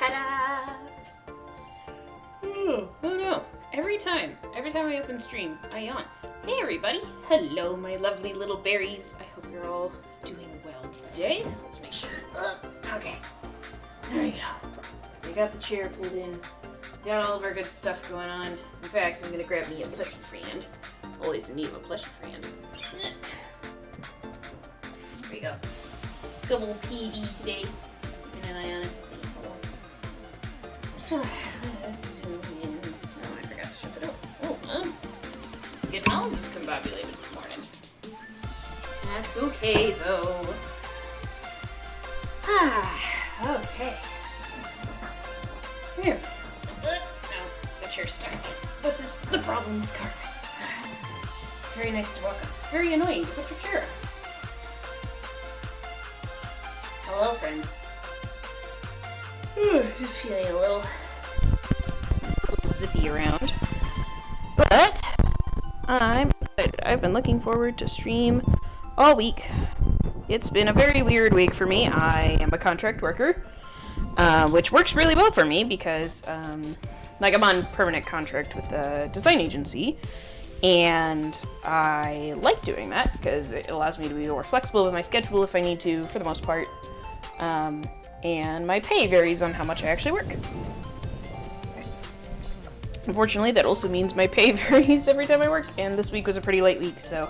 Ta-da! Oh no. Every time I open stream, I yawn. Hey everybody! Hello, my lovely little berries. I hope you're all doing well today. Let's make sure. Okay. There we go. We got the chair pulled in. Got all of our good stuff going on. In fact, I'm gonna grab me a plushy friend. Always in need of a plushy friend. There we go. Good old PD today. Keeping an eye on us. Let's zoom in. Oh, I forgot to shut it up. Oh, just getting all discombobulated this morning. That's okay, though. Okay. Here. No, the chair's stuck. This is the problem with carpet. It's very nice to walk on. Very annoying to put your chair up. Hello, friend. Just feeling a little zippy around. But I'm excited. I've been looking forward to stream all week. It's been a very weird week for me. I am a contract worker, which works really well for me because I'm on permanent contract with a design agency, and I like doing that because it allows me to be more flexible with my schedule if I need to, for the most part. And my pay varies on how much I actually work. Unfortunately, that also means my pay varies every time I work, and this week was a pretty light week, so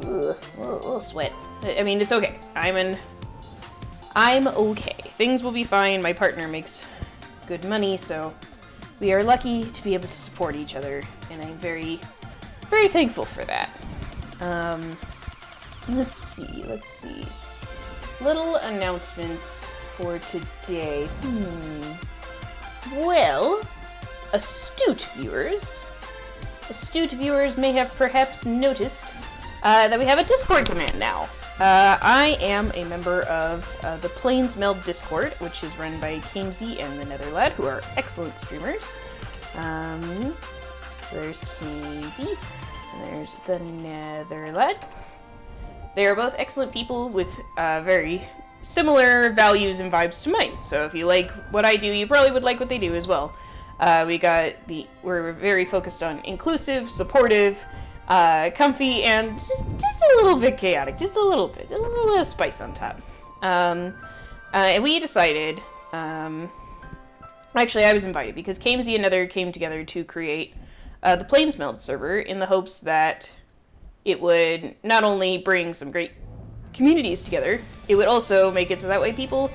a little sweat. I mean, it's okay. I'm okay. Things will be fine. My partner makes good money, so we are lucky to be able to support each other, and I'm very, very thankful for that. Let's see. Little announcements for today. Well, astute viewers may have perhaps noticed that we have a Discord command now. I am a member of the Plains Meld Discord, which is run by Kamesy and the Netherlad, who are excellent streamers. So there's Kamesy, and there's the Netherlad. They are both excellent people with very similar values and vibes to mine. So if you like what I do, you probably would like what they do as well. We're very focused on inclusive, supportive, comfy, and just a little bit chaotic, just a little bit of spice on top. And we decided, actually I was invited because Kamesy and Nether came together to create the Plains Meld server in the hopes that it would not only bring some great communities together, it would also make it so that way people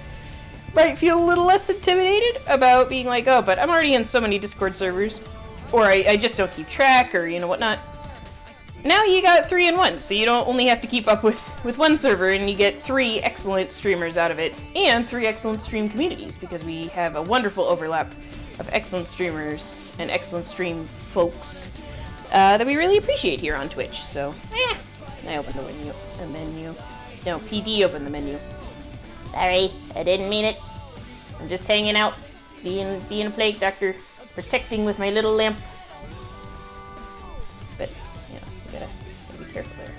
might feel a little less intimidated about being like, oh, but I'm already in so many Discord servers, or I just don't keep track, or whatnot. Now you got 3 in 1, so you don't only have to keep up with one server, and you get 3 excellent streamers out of it, and 3 excellent stream communities, because we have a wonderful overlap of excellent streamers and excellent stream folks that we really appreciate here on Twitch. So, I opened the menu. No, PD opened the menu. Sorry, I didn't mean it. I'm just hanging out, being a plague doctor, protecting with my little lamp. But you gotta be careful there.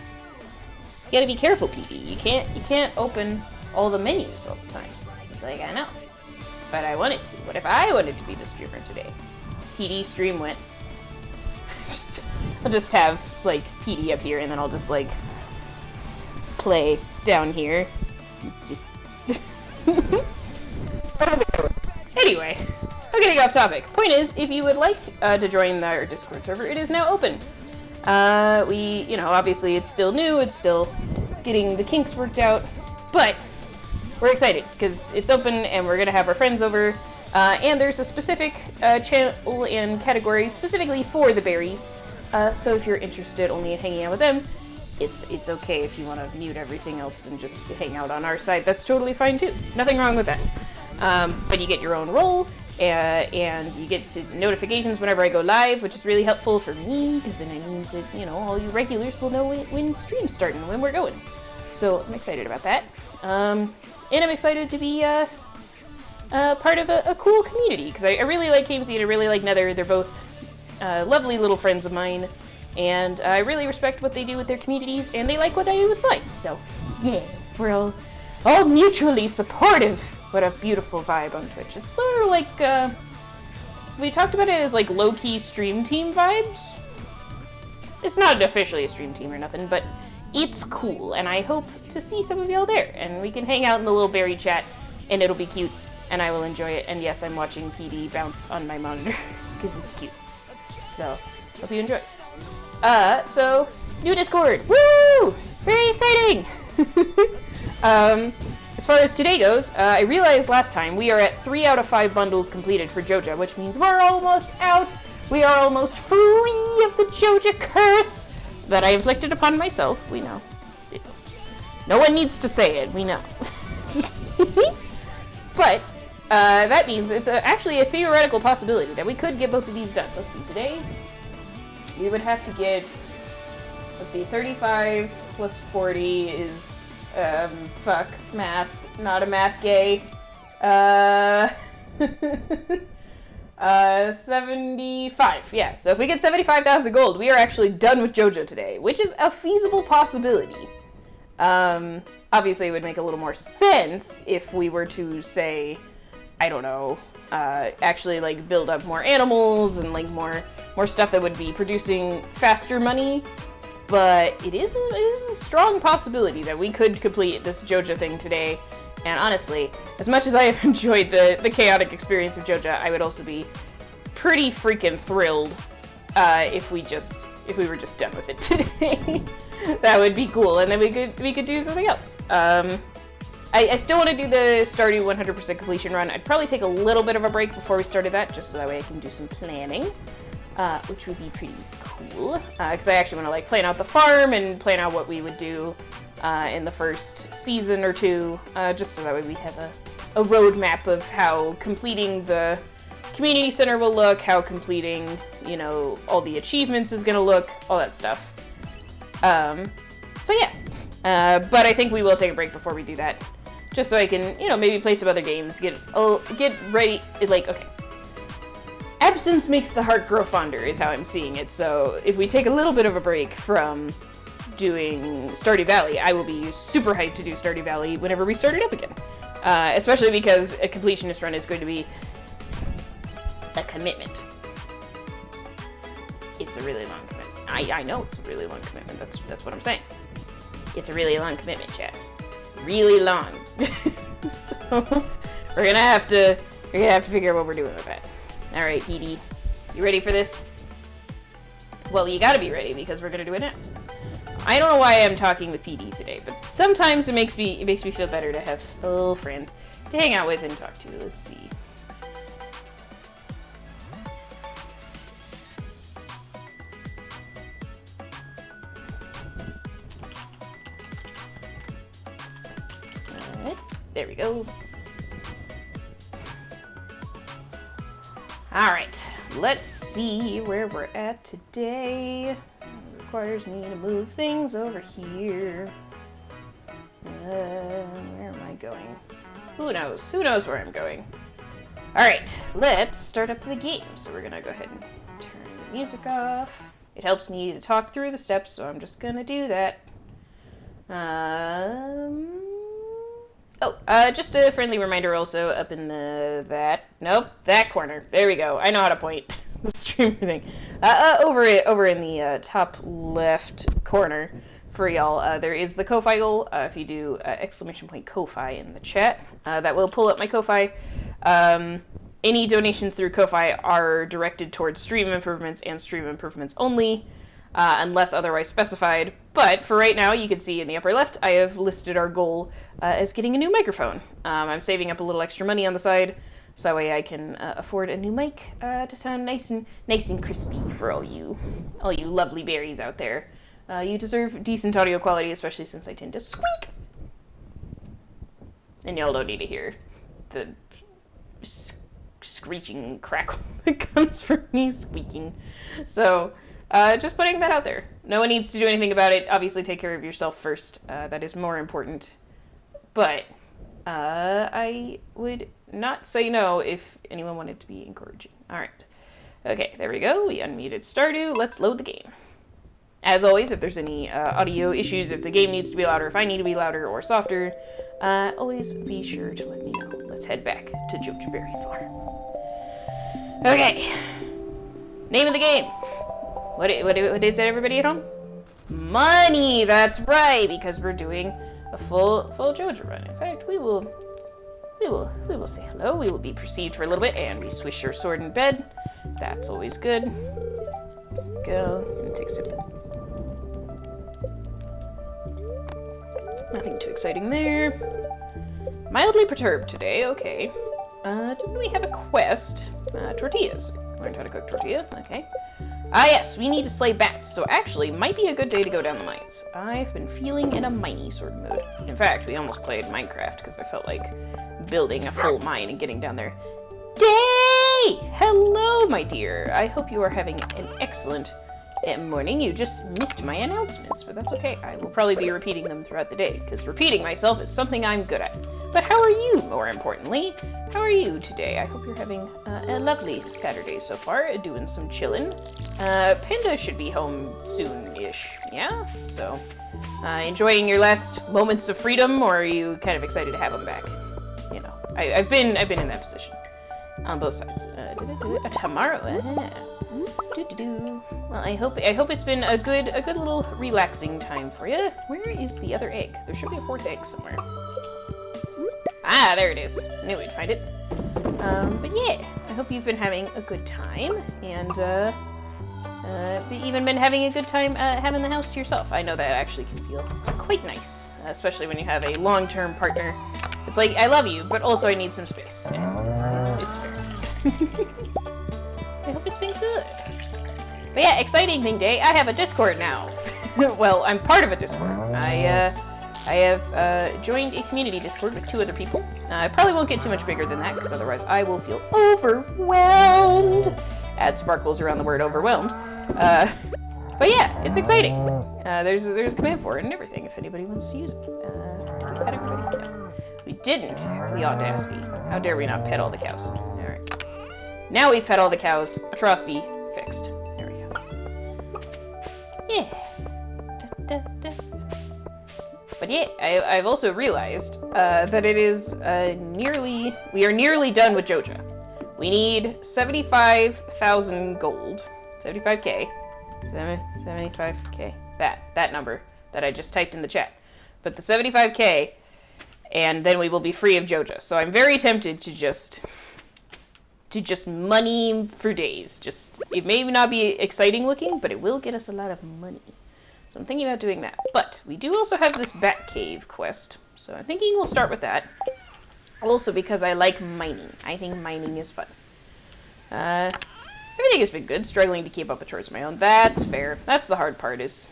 You gotta be careful, PD. You can't open all the menus all the time. It's like, I know, but I wanted to. What if I wanted to be the streamer today? PD stream went. I'll just have like PD up here, and then I'll just like play down here. Just anyway, I'm getting off topic. Point is, if you would like to join our Discord server, it is now open. Obviously it's still new, it's still getting the kinks worked out, but we're excited because it's open and we're gonna have our friends over. And there's a specific channel and category specifically for the berries. So if you're interested only in hanging out with them, it's okay if you want to mute everything else and just hang out on our side. That's totally fine too. Nothing wrong with that. But you get your own role, and you get notifications whenever I go live, which is really helpful for me, because then it means that, all you regulars will know when stream's starting, when we're going. So I'm excited about that. And I'm excited to be part of a cool community, because I really like Kamesy and I really like Nether. They're both lovely little friends of mine, and I really respect what they do with their communities, and they like what I do with mine. So, yeah, we're all mutually supportive What a beautiful vibe on Twitch. It's sort of like, we talked about it as like low-key stream team vibes. It's not officially a stream team or nothing, but it's cool, and I hope to see some of y'all there, and we can hang out in the little berry chat, and it'll be cute, and I will enjoy it, and yes, I'm watching PD bounce on my monitor, because it's cute. So, hope you enjoy. So, new Discord! Woo! Very exciting! As far as today goes, I realized last time we are at 3 out of 5 bundles completed for Joja, which means we're almost out! We are almost free of the Joja curse that I inflicted upon myself. We know. No one needs to say it. We know. But that means it's actually a theoretical possibility that we could get both of these done. Let's see. Today, we would have to get, let's see, 35 plus 40 is, fuck, math. Not a math gay. 75, yeah. So if we get 75,000 gold, we are actually done with Joja today, which is a feasible possibility. Obviously it would make a little more sense if we were to say, I don't know, actually like build up more animals and like more stuff that would be producing faster money. But it is a strong possibility that we could complete this Joja thing today. And honestly, as much as I have enjoyed the chaotic experience of Joja, I would also be pretty freaking thrilled if we were just done with it today. That would be cool, and then we could do something else. I still want to do the Stardew 100% completion run. I'd probably take a little bit of a break before we started that, just so that way I can do some planning, which would be pretty cool. Because I actually want to like plan out the farm and plan out what we would do in the first season or two, just so that way we have a roadmap of how completing the community center will look, how completing, you know, all the achievements is gonna look, all that stuff. So yeah, but I think we will take a break before we do that, just so I can, you know, maybe play some other games, get ready, like, okay. Absence makes the heart grow fonder is how I'm seeing it, so if we take a little bit of a break from doing Stardew Valley, I will be super hyped to do Stardew Valley whenever we start it up again. Especially because a completionist run is going to be a commitment. It's a really long commitment. I know it's a really long commitment. That's what I'm saying. It's a really long commitment, chat. Really long. So we're gonna have to figure out what we're doing with that. All right, PD, you ready for this? Well, you gotta be ready because we're gonna do it now. I don't know why I'm talking with PD today, but sometimes it makes me feel better to have a little friend to hang out with and talk to. Let's see. Alright, there we go. Alright, let's see where we're at today. Requires me to move things over here. Where am I going? Who knows? Who knows where I'm going? Alright, let's start up the game. So we're gonna go ahead and turn the music off. It helps me to talk through the steps, so I'm just gonna do that. Just a friendly reminder also up in that corner. There we go. I know how to point. The streamer thing. Over in the top left corner for y'all, there is the Ko-Fi goal. If you do !Ko-Fi in the chat, that will pull up my Ko-Fi. Any donations through Ko-Fi are directed towards stream improvements and stream improvements only, unless otherwise specified. But for right now, you can see in the upper left, I have listed our goal as getting a new microphone. I'm saving up a little extra money on the side, so that way I can afford a new mic to sound nice and crispy for all you lovely berries out there. You deserve decent audio quality, especially since I tend to squeak. And y'all don't need to hear the screeching crackle that comes from me squeaking. So, just putting that out there. No one needs to do anything about it. Obviously, take care of yourself first. That is more important. But I would not say no if anyone wanted to be encouraging. All right. Okay, there we go. We unmuted Stardew. Let's load the game. As always, if there's any audio issues, if the game needs to be louder, if I need to be louder or softer, always be sure to let me know. let's head back to Joja Berry Farm. Okay. Name of the game. What is it, everybody at home? Money! That's right, because we're doing a full Joja run. In fact, we will say hello. We will be perceived for a little bit, and we swish your sword in bed. That's always good. Go and take a sip. Nothing too exciting there. Mildly perturbed today. Okay. Didn't we have a quest? Tortillas. Learned how to cook tortilla. Okay. Ah, yes, we need to slay bats, so actually, might be a good day to go down the mines. I've been feeling in a miney sort of mood. In fact, we almost played Minecraft because I felt like building a full mine and getting down there. Day! Hello, my dear. I hope you are having an excellent morning. You just missed my announcements, but that's okay. I will probably be repeating them throughout the day, because repeating myself is something I'm good at. But how are you, more importantly? How are you today? I hope you're having a lovely Saturday so far, doing some chillin'. Panda should be home soon-ish, yeah? So, enjoying your last moments of freedom, or are you kind of excited to have him back? You know, I've been in that position. On both sides. Tomorrow. Well, I hope it's been a good little relaxing time for you. Where is the other egg? There should be a fourth egg somewhere. Ah, there it is. I knew we'd find it. But yeah, I hope you've been having a good time, and even been having a good time having the house to yourself. I know that actually can feel quite nice, especially when you have a long-term partner. It's like, I love you, but also I need some space. And it's fair. I hope it's been good. But yeah, exciting thing, Day. I have a Discord now. Well, I'm part of a Discord. I have joined a community Discord with 2 other people. I probably won't get too much bigger than that, because otherwise I will feel overwhelmed. Add sparkles around the word overwhelmed. But yeah, it's exciting. There's a command for it and everything, if anybody wants to use it. Did we pet everybody? No. We didn't. The audacity. How dare we not pet all the cows? Alright. Now we've pet all the cows. Atrocity fixed. There we go. Yeah. But yeah, I've also realized that it is we are nearly done with Joja. We need 75,000 gold. 75k. 75k. That number that I just typed in the chat. But the 75k, and then we will be free of Joja. So I'm very tempted to just money for days. It may not be exciting looking, but it will get us a lot of money. So I'm thinking about doing that. But we do also have this Bat Cave quest. So I'm thinking we'll start with that. Also because I like mining. I think mining is fun. Everything has been good. Struggling to keep up with chores of my own. That's fair. That's the hard part is,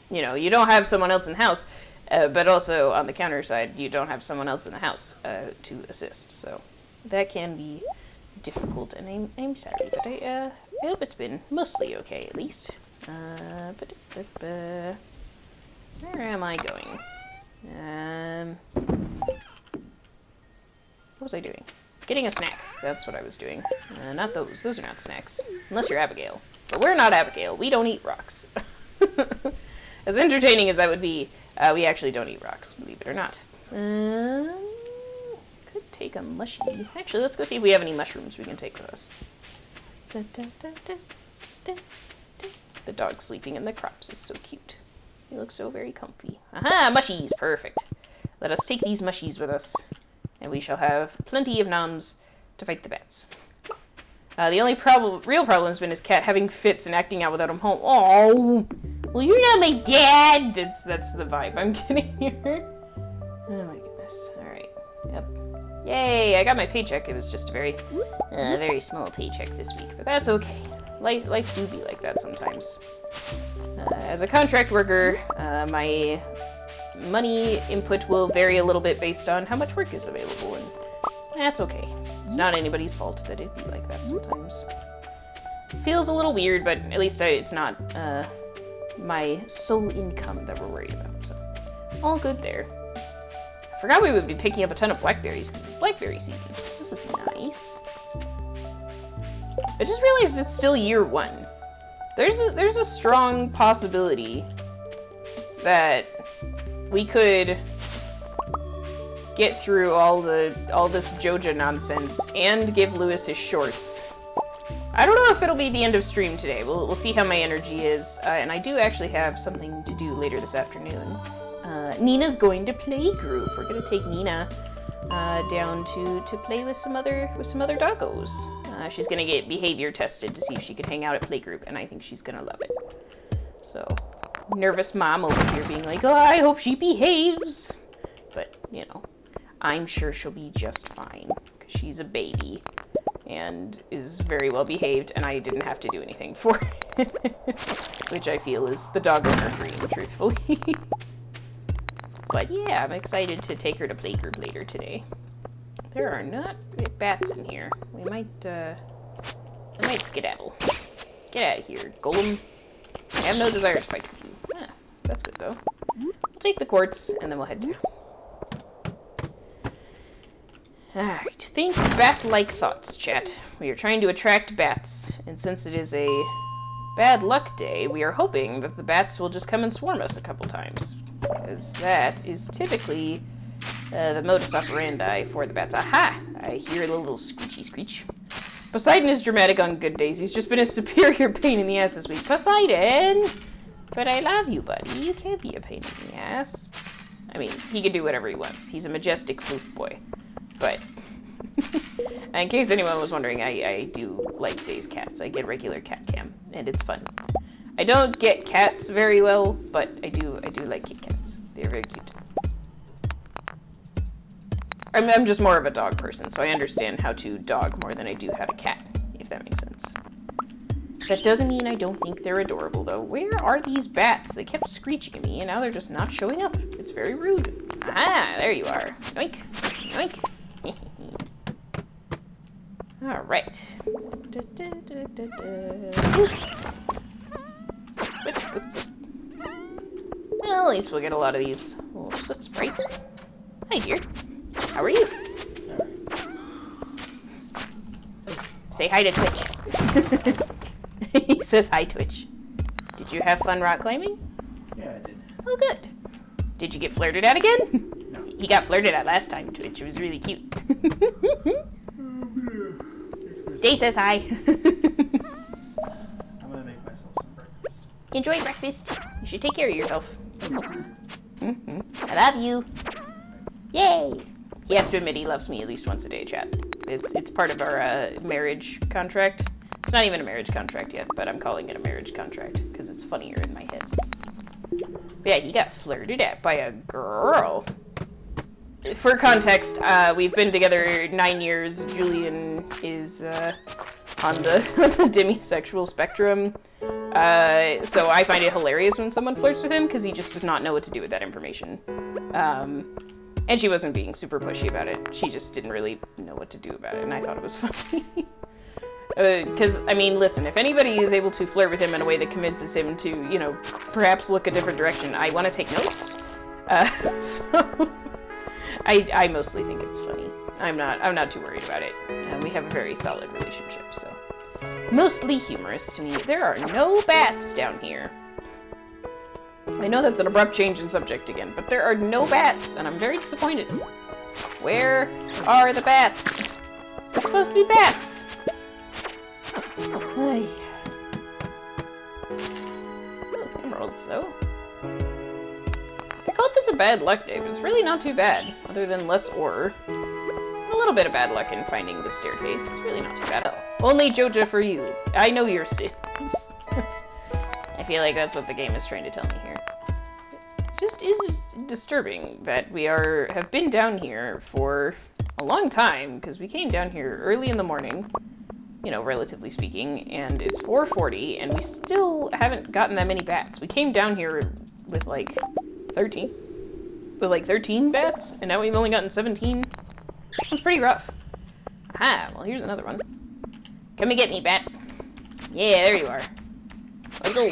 you know, you don't have someone else in the house. But also, on the counter side, you don't have someone else in the house to assist. So that can be difficult, and I'm sorry. But I hope it's been mostly okay, at least. Where am I going? What was I doing? Getting a snack. That's what I was doing. Not those. Those are not snacks. Unless you're Abigail. But we're not Abigail. We don't eat rocks. As entertaining as that would be, we actually don't eat rocks, believe it or not. Could take a mushy. Actually, let's go see if we have any mushrooms we can take with us. The dog sleeping in the crops is so cute. He looks so very comfy. Aha, mushies, perfect. Let us take these mushies with us, and we shall have plenty of noms to fight the bats. The only real problem has been his cat having fits and acting out without him home. Oh, well, you're not my dad. That's the vibe I'm getting here. Oh my goodness. All right. Yep. Yay! I got my paycheck. It was just a very small paycheck this week, but that's okay. Life do be like that sometimes. As a contract worker, my money input will vary a little bit based on how much work is available, and that's okay. It's not anybody's fault that it'd be like that sometimes. Feels a little weird, but at least it's not my sole income that we're worried about, so all good there. I forgot we would be picking up a ton of blackberries because it's blackberry season. This is nice. I just realized it's still year 1. There's a strong possibility that we could get through all this Joja nonsense and give Lewis his shorts. I don't know if it'll be the end of stream today. We'll see how my energy is. And I do actually have something to do later this afternoon. Nina's going to playgroup. We're gonna take Nina down to play with some other doggos. She's gonna get behavior tested to see if she can hang out at playgroup, and I think she's gonna love it. So, nervous mom over here being like, oh, I hope she behaves. But, you know, I'm sure she'll be just fine, because she's a baby and is very well behaved, and I didn't have to do anything for it. Which I feel is the dog owner dream, truthfully. But yeah, I'm excited to take her to playgroup later today. There are not bats in here. We might skedaddle. Get out of here, Golem. I have no desire to fight with you. Ah, that's good, though. We'll take the quartz, and then we'll head down. Alright, think bat-like thoughts, chat. We are trying to attract bats, and since it is a bad luck day, we are hoping that the bats will just come and swarm us a couple times. Because that is typically the modus operandi for the bats. Aha! I hear a little screechy screech. Poseidon is dramatic on good days. He's just been a superior pain in the ass this week. Poseidon! But I love you, buddy. You can't be a pain in the ass. I mean, he can do whatever he wants. He's a majestic flute boy. But, in case anyone was wondering, I do like Day's cats. I get regular cat cam, and it's fun. I don't get cats very well, but I do like Kit Kats. They're very cute. I'm just more of a dog person, so I understand how to dog more than I do how to cat, if that makes sense. That doesn't mean I don't think they're adorable, though. Where are these bats? They kept screeching at me, and now they're just not showing up. It's very rude. Ah, there you are. Yoink. Yoink. All right. Well, at least we'll get a lot of these little soot sprites. Hi, dear. How are you? Say hi to Twitch. He says hi, Twitch. Did you have fun rock climbing? Yeah, I did. Oh, good. Did you get flirted at again? No. He got flirted at last time, Twitch. It was really cute. Day says hi. I'm gonna make myself some breakfast. Enjoy breakfast. You should take care of yourself. I love you. Yay! He has to admit he loves me at least once a day, chat. It's part of our marriage contract. It's not even a marriage contract yet, but I'm calling it a marriage contract because it's funnier in my head. But yeah, he got flirted at by a girl. For context, we've been together 9 years. Julian is on the demisexual spectrum. So I find it hilarious when someone flirts with him because he just does not know what to do with that information. And she wasn't being super pushy about it. She just didn't really know what to do about it, and I thought it was funny. Because, I mean, listen, if anybody is able to flirt with him in a way that convinces him to, you know, perhaps look a different direction, I want to take notes. So I mostly think it's funny. I'm not too worried about it. We have a very solid relationship, so. Mostly humorous to me. There are no bats down here. I know that's an abrupt change in subject again, but there are no bats, and I'm very disappointed. Where are the bats? They're supposed to be bats. Ay. Oh, emeralds, though. I called this a bad luck day, but it's really not too bad, other than less ore. A little bit of bad luck in finding the staircase. It's really not too bad at all. Only Joja for you. I know your sins. I feel like that's what the game is trying to tell me here. It just is disturbing that we have been down here for a long time, because we came down here early in the morning, you know, relatively speaking, and it's 4:40, and we still haven't gotten that many bats. We came down here with like 13 bats, and now we've only gotten 17. That's pretty rough. Aha, well, here's another one. Come and get me, bat. Yeah, there you are. Let's go.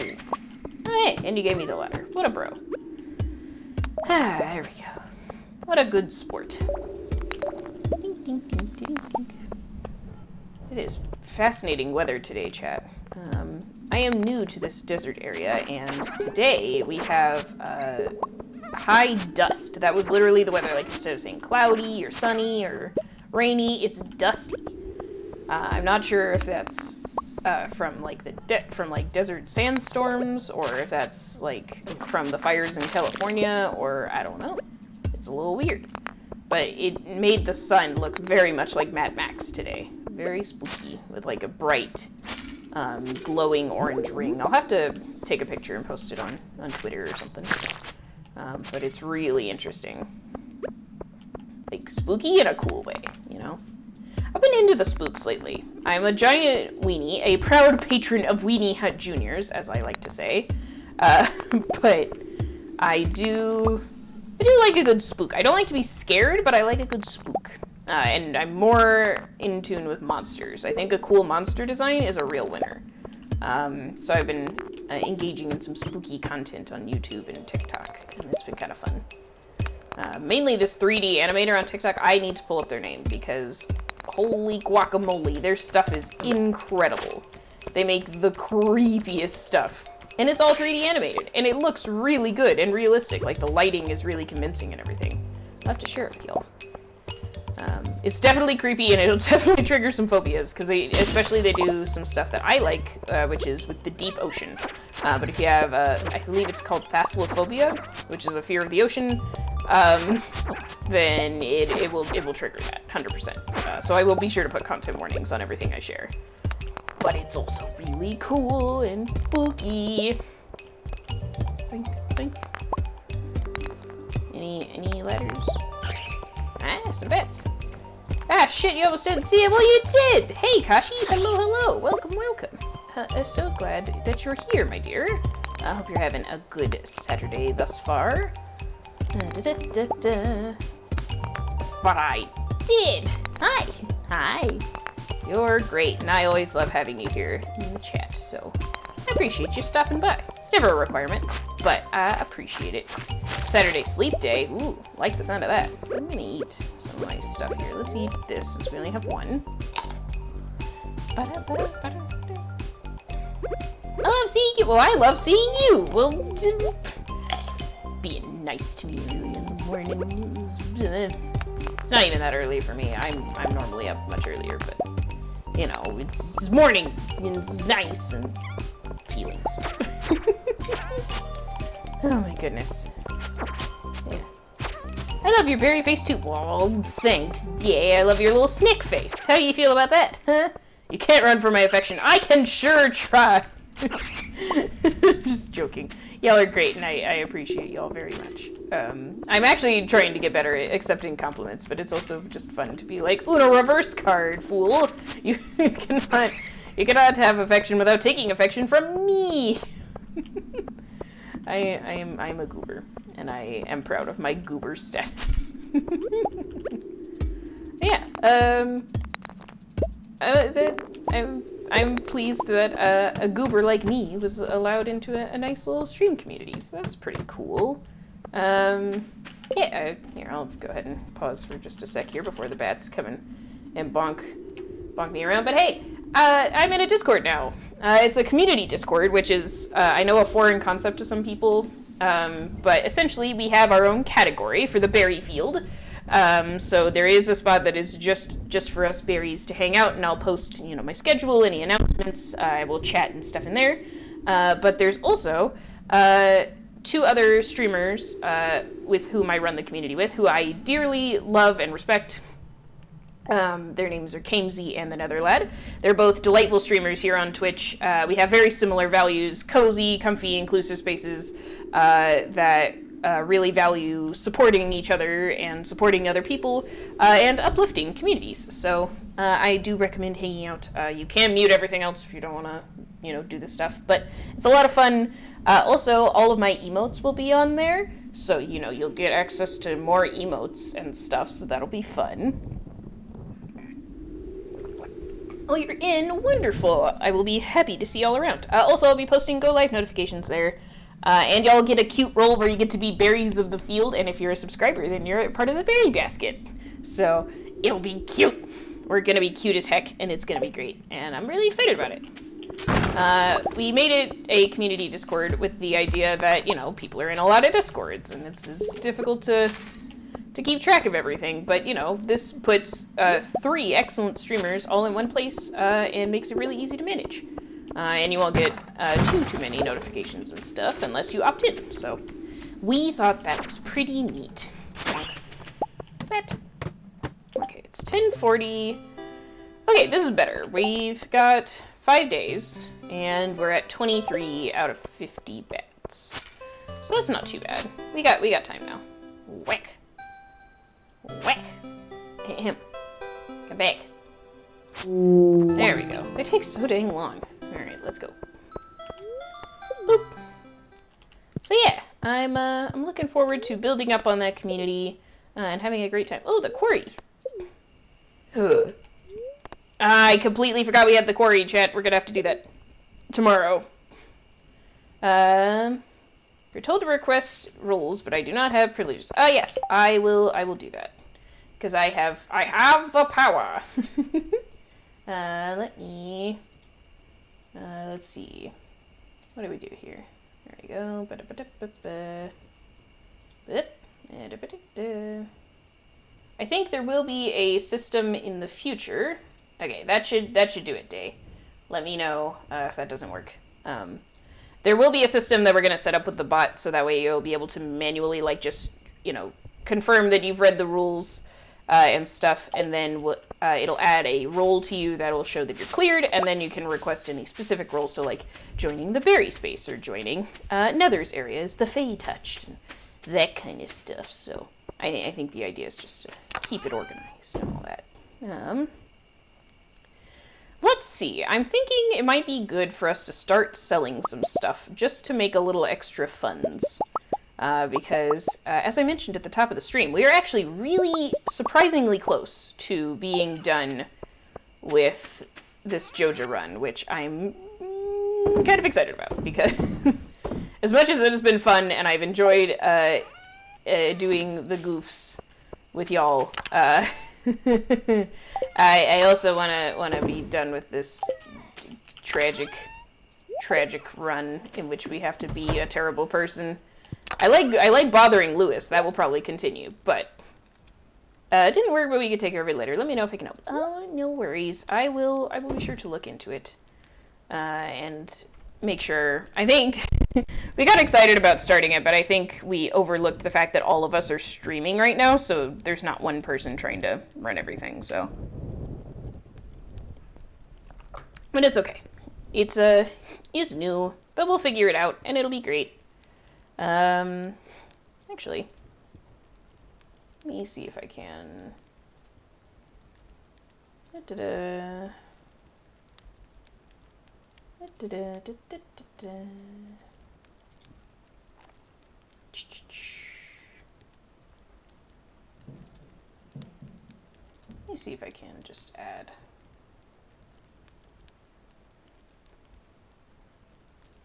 Hey, and you gave me the ladder. What a bro. Ah, there we go. What a good sport. Ding, ding, ding, ding, ding. It is fascinating weather today, chat. I am new to this desert area, and today we have high dust. That was literally the weather. Like, instead of saying cloudy or sunny or rainy, it's dusty. I'm not sure if that's from like desert sandstorms, or if that's like from the fires in California, or I don't know. It's a little weird. But it made the sun look very much like Mad Max today. Very spooky, with like a bright, glowing orange ring. I'll have to take a picture and post it on Twitter or something. But it's really interesting. Like, spooky in a cool way, you know? I've been into the spooks lately. I'm a giant weenie, a proud patron of Weenie Hut Juniors, as I like to say. But I do like a good spook. I don't like to be scared, but I like a good spook. And I'm more in tune with monsters. I think a cool monster design is a real winner. So I've been engaging in some spooky content on YouTube and TikTok, and it's been kind of fun. Mainly this 3D animator on TikTok. I need to pull up their name because holy guacamole, their stuff is incredible. They make the creepiest stuff. And it's all 3D animated, and it looks really good and realistic. Like, the lighting is really convincing and everything. I'll have to share it with y'all. It's definitely creepy, and it'll definitely trigger some phobias, because they do some stuff that I like, which is with the deep ocean. But if you have, I believe it's called thalassophobia, which is a fear of the ocean, then it will trigger that, 100%. So I will be sure to put content warnings on everything I share. But it's also really cool and spooky. Think. Any letters? Ah, some bets. Ah, shit, you almost didn't see it. Well, you did! Hey, Kashi, hello. Welcome. So glad that you're here, my dear. I hope you're having a good Saturday thus far. But I did! Hi! You're great, and I always love having you here in the chat, so I appreciate you stopping by. It's never a requirement, but I appreciate it. Saturday sleep day. Ooh, like the sound of that. I'm gonna eat some nice stuff here. Let's eat this since we only have one. I love seeing you. Well, I love seeing you. Well, being nice to me early in the morning. It's not even that early for me. I'm normally up much earlier, but you know, it's morning and it's nice and feelings. Oh my goodness. Yeah. I love your berry face too. Well, thanks. Yeah, I love your little snick face. How do you feel about that? Huh? You can't run from my affection. I can sure try. Just joking. Y'all are great, and I appreciate y'all very much. I'm actually trying to get better at accepting compliments, but it's also just fun to be like, Uno reverse card, fool. You cannot have affection without taking affection from me. I'm a goober, and I am proud of my goober status. Yeah. I'm pleased that a goober like me was allowed into a nice little stream community, so that's pretty cool. Yeah, here, I'll go ahead and pause for just a sec here before the bats come in and bonk me around. But hey, I'm in a Discord now. It's a community Discord, which is, I know, a foreign concept to some people, but essentially we have our own category for the berry field. So there is a spot that is just for us berries to hang out, and I'll post, you know, my schedule, any announcements. I will chat and stuff in there. But there's also two other streamers with whom I run the community with, who I dearly love and respect. Their names are Kamesy and the Nether Lad. They're both delightful streamers here on Twitch. We have very similar values: cozy, comfy, inclusive spaces that really value supporting each other and supporting other people and uplifting communities. So I do recommend hanging out. You can mute everything else if you don't want to, you know, do this stuff, but it's a lot of fun. Also, all of my emotes will be on there, so, you know, you'll get access to more emotes and stuff, so that'll be fun. Oh, you're in? Wonderful. I will be happy to see y'all around. Also, I'll be posting Go Live notifications there. And y'all get a cute role where you get to be berries of the field, and if you're a subscriber, then you're part of the berry basket. So, it'll be cute. We're gonna be cute as heck, and it's gonna be great. And I'm really excited about it. we made it a community Discord with the idea that, you know, people are in a lot of Discords, and it's difficult to keep track of everything. But, you know, this puts 3 excellent streamers all in one place and makes it really easy to manage. And you won't get too many notifications and stuff unless you opt in. So we thought that was pretty neat. But, okay, it's 10:40. Okay, this is better. We've got 5 days, and we're at 23 out of 50 bats. So that's not too bad. We got time now. Whack. Whack. Ahem. Come back. There we go. It takes so dang long. Alright, let's go. Boop. So yeah, I'm looking forward to building up on that community and having a great time. Oh, the quarry. Ugh. I completely forgot we had the quarry, chat. We're gonna have to do that tomorrow. You're told to request roles, but I do not have privileges. Yes, I will do that. Because I have the power. Let's see. What do we do here? There we go. I think there will be a system in the future. Okay, that should do it, Day. Let me know if that doesn't work. There will be a system that we're going to set up with the bot, so that way you'll be able to manually, like, just, you know, confirm that you've read the rules and stuff, and then it'll add a role to you that will show that you're cleared, and then you can request any specific roles, so, like, joining the berry space, or joining Nether's areas, the Fae touched, and that kind of stuff. So I think the idea is just to keep it organized and all that. Let's see. I'm thinking it might be good for us to start selling some stuff just to make a little extra funds. Because, as I mentioned at the top of the stream, we are actually really surprisingly close to being done with this Joja run, which I'm kind of excited about, because as much as it has been fun and I've enjoyed doing the goofs with y'all, I also wanna be done with this tragic run in which we have to be a terrible person. I like bothering Lewis. That will probably continue, but it didn't work, but we could take care of it later. Let me know if I can help. Oh, no worries. I will be sure to look into it and make sure. I think we got excited about starting it, but I think we overlooked the fact that all of us are streaming right now, so there's not one person trying to run everything. So, but it's okay. It's new, but we'll figure it out, and it'll be great. Actually, let me see if I can. Let me see if I can just add.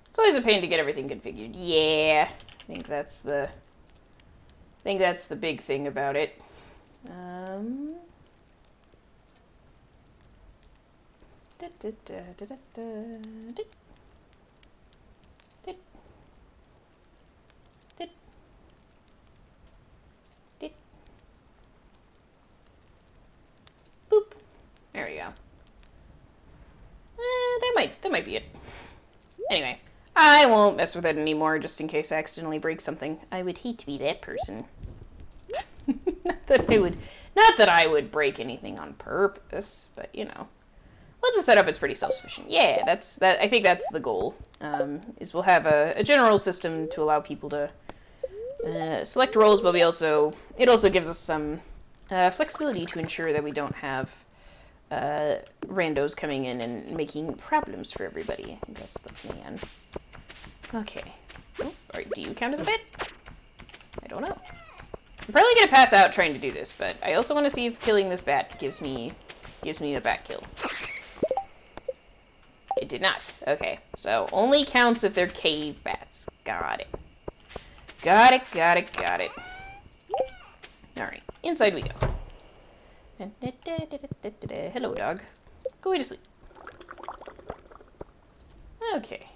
It's always a pain to get everything configured. Yeah, I think that's the big thing about it. Boop. There we go. That might be it. Anyway, I won't mess with it anymore, just in case I accidentally break something. I would hate to be that person. Not that I would break anything on purpose, but you know. Once it's set up, it's pretty self-sufficient. Yeah, I think that's the goal. Is we'll have a general system to allow people to select roles, but it also gives us some flexibility to ensure that we don't have randos coming in and making problems for everybody. I think that's the plan. Okay. Oh, alright, do you count as a bat? I don't know. I'm probably gonna pass out trying to do this, but I also want to see if killing this bat gives me a bat kill. It did not. Okay, so only counts if they're cave bats. Got it. Got it. Alright, inside we go. Hello, dog. Go away to sleep. Okay.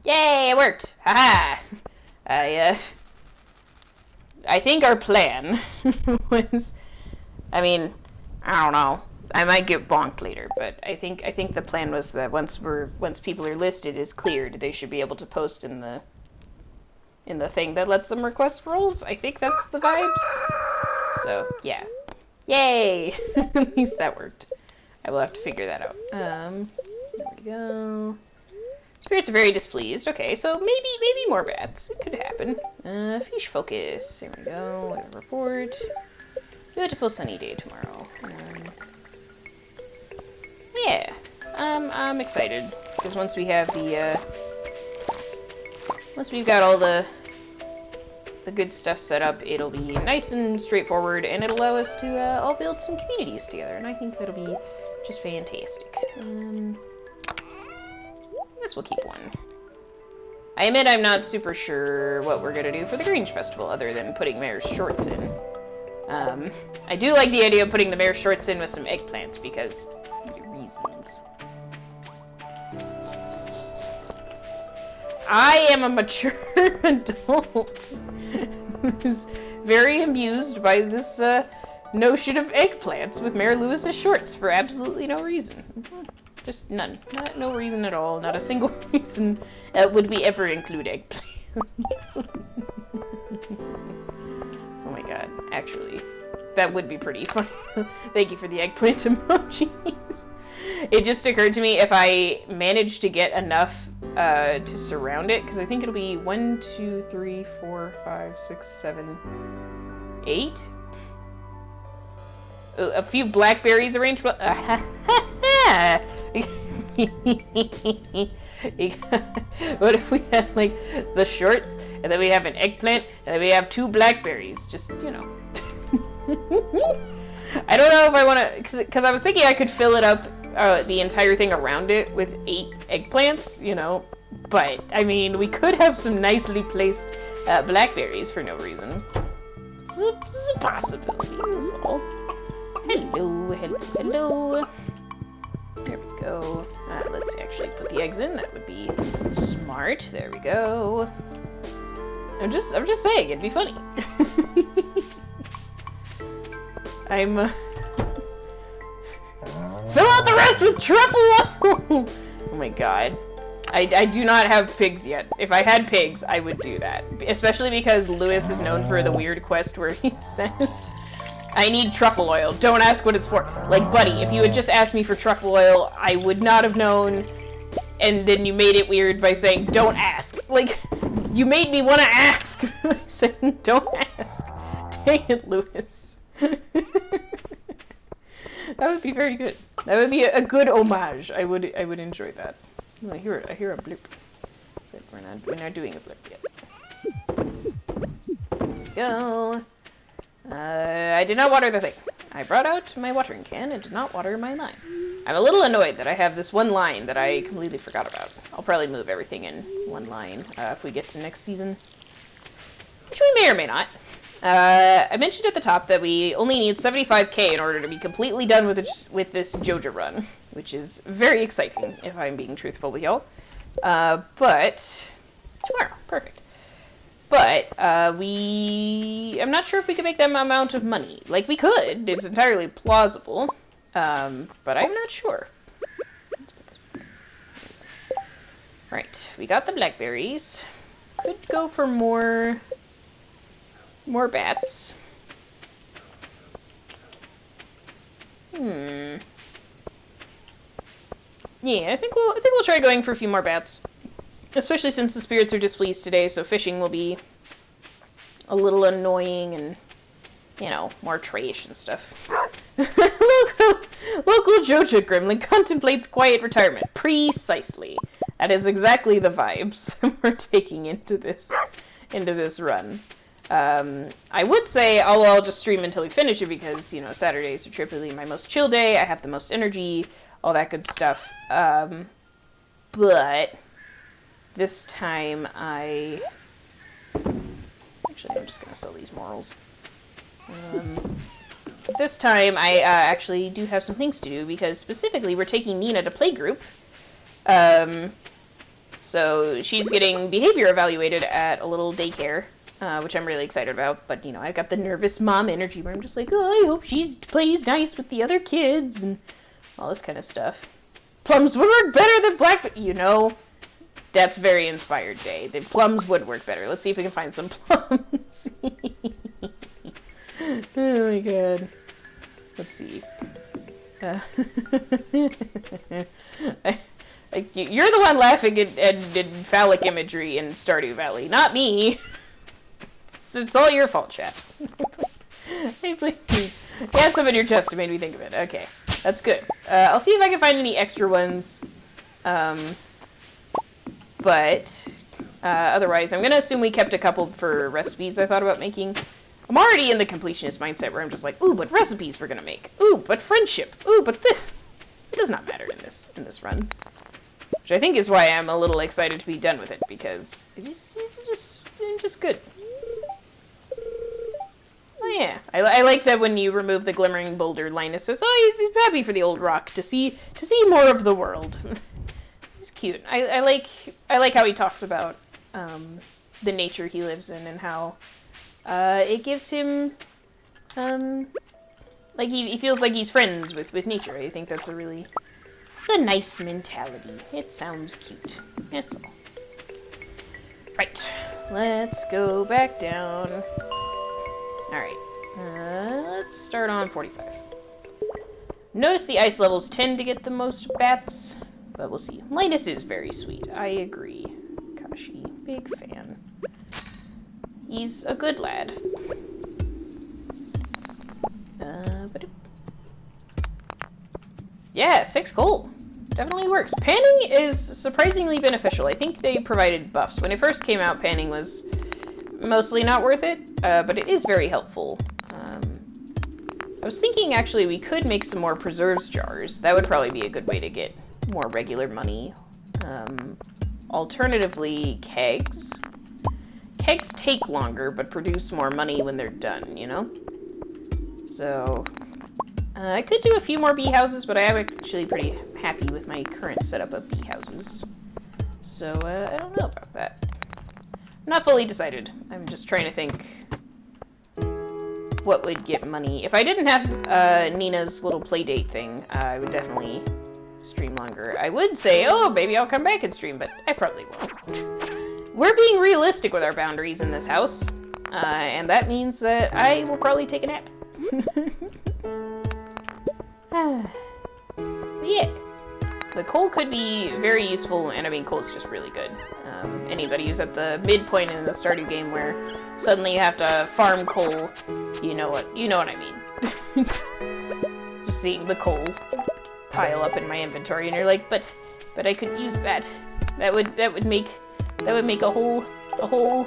Yay, it worked! Haha! I think our plan was, I mean, I don't know. I might get bonked later, but I think the plan was that once people are listed is cleared, they should be able to post in the thing that lets them request roles. I think that's the vibes. So, yeah. Yay! At least that worked. I will have to figure that out. There we go. Spirits are very displeased. Okay, so maybe more bats. It could happen. Fish focus. There we go. Whatever report. Beautiful sunny day tomorrow. Yeah. I'm excited. Because once we have once we've got all the good stuff set up, it'll be nice and straightforward, and it'll allow us to all build some communities together, and I think that'll be just fantastic. I guess we'll keep one. I admit I'm not super sure what we're gonna do for the Grange Festival, other than putting Mayor's shorts in. I do like the idea of putting the Mayor's shorts in with some eggplants, because reasons. I am a mature adult who's very amused by this notion of eggplants with Mayor Lewis's shorts for absolutely no reason. Just none. No reason at all. Not a single reason would we ever include eggplants. Oh my god. Actually, that would be pretty fun. Thank you for the eggplant emojis. It just occurred to me if I manage to get enough to surround it, because I think it'll be 1, 2, 3, 4, 5, 6, 7, 8. A few blackberries arranged. What if we had like the shorts, and then we have an eggplant, and then we have 2 blackberries? Just, you know. I don't know if I want to, because I was thinking I could fill it up, the entire thing around it with 8 eggplants, you know. But I mean, we could have some nicely placed blackberries for no reason. It's a possibility. That's all. Hello. There we go. Let's actually put the eggs in. That would be smart. There we go. I'm just saying, it'd be funny. Fill out the rest with truffle oil! Oh my god. I do not have pigs yet. If I had pigs, I would do that. Especially because Lewis is known for the weird quest where he says, I need truffle oil. Don't ask what it's for. Like, buddy, if you had just asked me for truffle oil, I would not have known. And then you made it weird by saying, don't ask. Like, you made me want to ask by saying, don't ask. Dang it, Lewis. That would be very good. That would be a good homage. I would enjoy that. Oh, I hear a blip. But we're not doing a blip yet. There we go. I did not water the thing. I brought out my watering can and did not water my line. I'm a little annoyed that I have this one line that I completely forgot about. I'll probably move everything in one line if we get to next season. Which we may or may not. I mentioned at the top that we only need 75k in order to be completely done with this Joja run, which is very exciting, if I'm being truthful with y'all. But tomorrow, perfect. But I'm not sure if we can make that amount of money. Like, we could. It's entirely plausible. But I'm not sure. Right, we got the blackberries. Could go for more bats. Yeah, I think we'll try going for a few more bats. Especially since the spirits are displeased today, so fishing will be a little annoying and, you know, more trash and stuff. Local Joja gremlin contemplates quiet retirement. Precisely. That is exactly the vibes we're taking into this run. I would say I'll just stream until we finish it because, you know, Saturdays are typically my most chill day. I have the most energy, all that good stuff. But this time actually, I'm just going to sell these morals. This time I actually do have some things to do because specifically we're taking Nina to playgroup. So she's getting behavior evaluated at a little daycare, which I'm really excited about. But, you know, I've got the nervous mom energy where I'm just like, oh, I hope she plays nice with the other kids and all this kind of stuff. Plums would work better than black, you know, that's very inspired, Day. The plums would work better. Let's see if we can find some plums. Oh my god. Let's see. You're the one laughing at phallic imagery in Stardew Valley, not me. It's all your fault, chat. Hey, please. You had some in your chest to make me think of it. Okay, that's good. I'll see if I can find any extra ones. But otherwise, I'm going to assume we kept a couple for recipes I thought about making. I'm already in the completionist mindset where I'm just like, ooh, but recipes we're going to make. Ooh, but friendship. Ooh, but this. It does not matter in this run. Which I think is why I'm a little excited to be done with it, because it's just good. Oh yeah, I like that when you remove the glimmering boulder, Linus says, oh, he's happy for the old rock to see more of the world. He's cute. I like how he talks about the nature he lives in and how it gives him like he feels like he's friends with nature. I think that's it's a nice mentality. It sounds cute. That's all. Right, let's go back down. Alright, let's start on 45. Notice the ice levels tend to get the most bats, but we'll see. Linus is very sweet, I agree. Kashi, big fan. He's a good lad. Yeah, 6 coal. Definitely works. Panning is surprisingly beneficial. I think they provided buffs. When it first came out, panning was mostly not worth it, but it is very helpful. I was thinking, actually, we could make some more preserves jars. That would probably be a good way to get more regular money. Alternatively, kegs. Kegs take longer, but produce more money when they're done, you know? So, I could do a few more bee houses, but I am actually pretty happy with my current setup of bee houses. So, I don't know about that. I'm not fully decided. I'm just trying to think what would get money. If I didn't have Nina's little playdate thing, I would definitely stream longer. I would say, oh, maybe I'll come back and stream, but I probably won't. We're being realistic with our boundaries in this house, and that means that I will probably take a nap. Yeah, the coal could be very useful, and I mean, coal's just really good. Anybody who's at the midpoint in the Stardew game where suddenly you have to farm coal, you know what I mean. just seeing the coal pile up in my inventory, and you're like, but I could use that. That would make a whole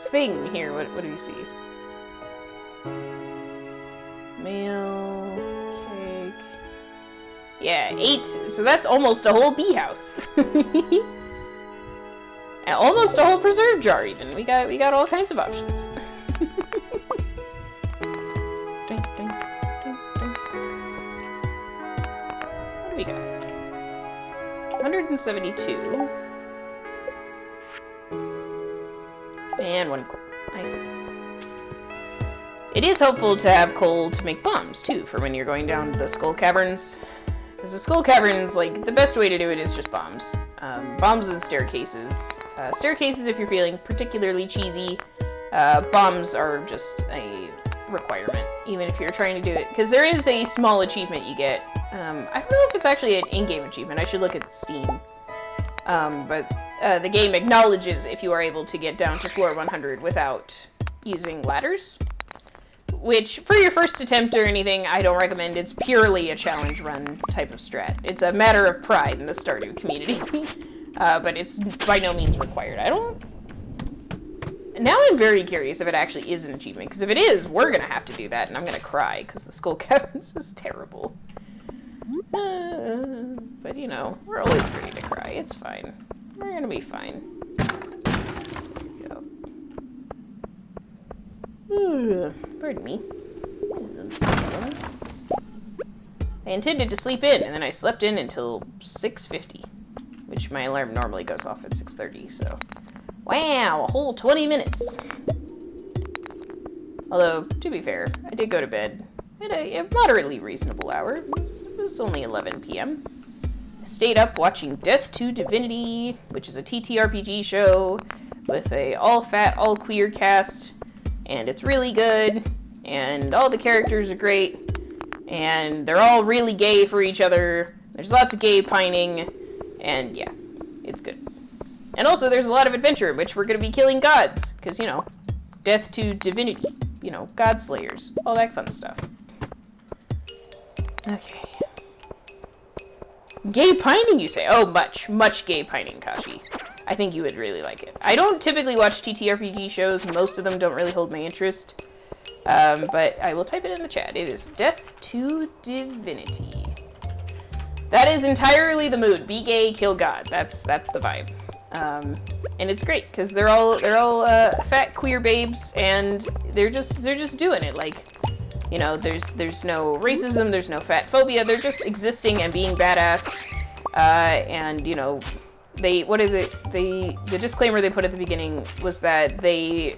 thing here. What do you see? Mail, cake. Yeah, 8. So that's almost a whole bee house. And almost a whole preserve jar even. We got all kinds of options. Drink, drink, drink, drink. What do we got? 172. And 1 coal. I see. It is helpful to have coal to make bombs, too, for when you're going down the skull caverns. Because the skull caverns, like, the best way to do it is just bombs. Bombs and staircases. Staircases if you're feeling particularly cheesy. Bombs are just a requirement, even if you're trying to do it. Because there is a small achievement you get. I don't know if it's actually an in-game achievement. I should look at Steam. But the game acknowledges if you are able to get down to floor 100 without using ladders. Which, for your first attempt or anything, I don't recommend. It's purely a challenge run type of strat. It's a matter of pride in the Stardew community. But it's by no means required. Now I'm very curious if it actually is an achievement, because if it is, we're gonna have to do that, and I'm gonna cry, because the Skull Caverns is terrible. But, you know, we're always ready to cry. It's fine. We're gonna be fine. Pardon me. I intended to sleep in, and then I slept in until 6:50. which my alarm normally goes off at 6:30, so... Wow, a whole 20 minutes! Although, to be fair, I did go to bed at a moderately reasonable hour. It was only 11 p.m. I stayed up watching Death to Divinity, which is a TTRPG show with a all-fat, all-queer cast, and it's really good, and all the characters are great, and they're all really gay for each other. There's lots of gay pining, and yeah, it's good. And also, there's a lot of adventure in which we're going to be killing gods, because, you know, Death to Divinity, you know, god slayers, all that fun stuff. Okay. Gay pining, you say? Oh, much gay pining, Kashi. I think you would really like it. I don't typically watch TTRPG shows. Most of them don't really hold my interest. But I will type it in the chat. It is Death to Divinity. That is entirely the mood. Be gay, kill God. That's the vibe. And it's great because they're all fat queer babes, and they're just doing it. Like, you know, there's no racism, there's no fat phobia. They're just existing and being badass. And you know, the disclaimer they put at the beginning was that they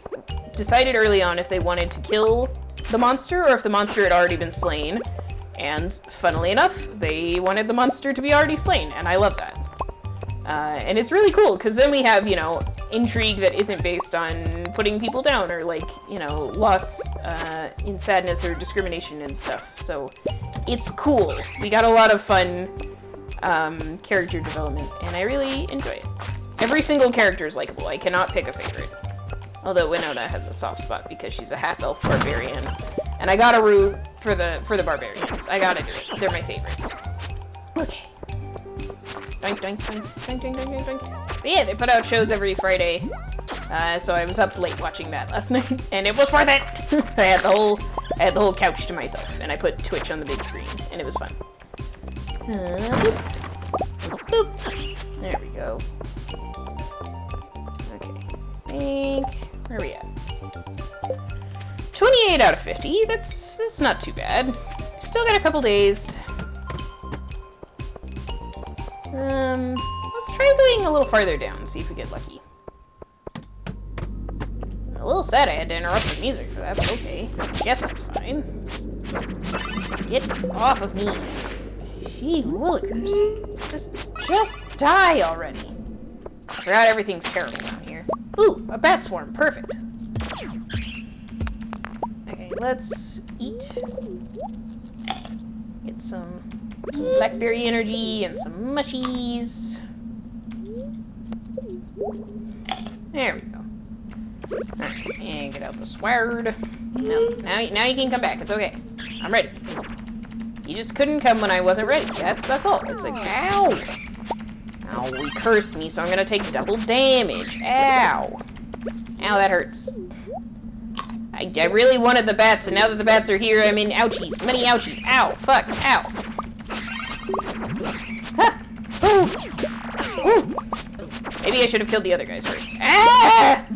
decided early on if they wanted to kill the monster or if the monster had already been slain. And funnily enough, they wanted the monster to be already slain, and I love that. And it's really cool, because then we have, you know, intrigue that isn't based on putting people down or, like, you know, loss in sadness or discrimination and stuff. So it's cool. We got a lot of fun character development, and I really enjoy it. Every single character is likable. I cannot pick a favorite. Although Winona has a soft spot because she's a half-elf barbarian. And I gotta root for the barbarians. I gotta do it. They're my favorite. Okay. Doink, doink, doink, doink, doink, doink, doink, doink. But yeah, they put out shows every Friday. So I was up late watching that last night, and it was worth it! I had the whole couch to myself, and I put Twitch on the big screen, and it was fun. Boop. Boop. There we go. Okay. Where are we at? 28 out of 50. That's not too bad. Still got a couple days. Let's try going a little farther down and see if we get lucky. I'm a little sad I had to interrupt the music for that, but okay. I guess that's fine. Get off of me. Gee willikers. Just die already. I forgot everything's terrible down here. Ooh, a bat swarm. Perfect. Okay, let's eat. Get some blackberry energy and some mushies. There we go. Alright, and get out the sword. No, now you can come back. It's okay. I'm ready. You just couldn't come when I wasn't ready. That's all. It's like, ow! Ow, he cursed me, so I'm gonna take double damage. Ow! Ow, that hurts. I really wanted the bats, and now that the bats are here, I'm in ouchies. Many ouchies. Ow! Fuck! Ow! Ah! Ooh! Ooh! Maybe I should have killed the other guys first. Ah!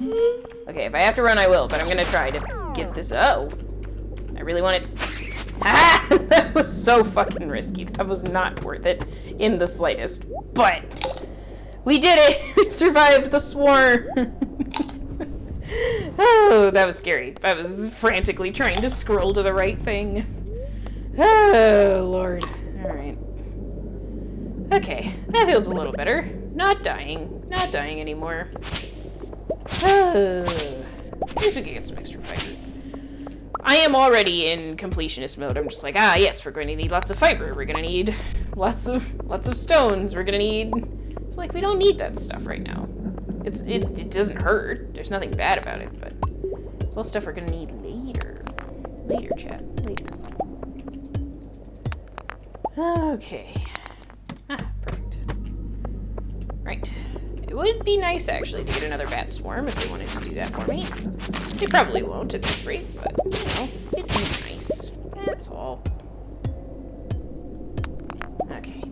Okay, if I have to run, I will, but I'm gonna try to get this. Oh! I really wanted... Ah! That was so fucking risky. That was not worth it in the slightest. But we did it! We survived the swarm! Oh, that was scary. I was frantically trying to scroll to the right thing. Oh, Lord. Alright. Okay, that feels a little better. Not dying. Not dying anymore. Oh. At least we can get some extra fiber. I am already in completionist mode. I'm just like, ah, yes, we're going to need lots of fiber. We're going to need lots of stones. We're going to need... It's like, we don't need that stuff right now. It doesn't hurt. There's nothing bad about it, but it's all stuff we're gonna need later. Later, chat. Later. Okay. Ah, perfect. Right. It would be nice, actually, to get another bat swarm if they wanted to do that for me. They probably won't at this rate, but, you know, it'd be nice. That's all. Okay.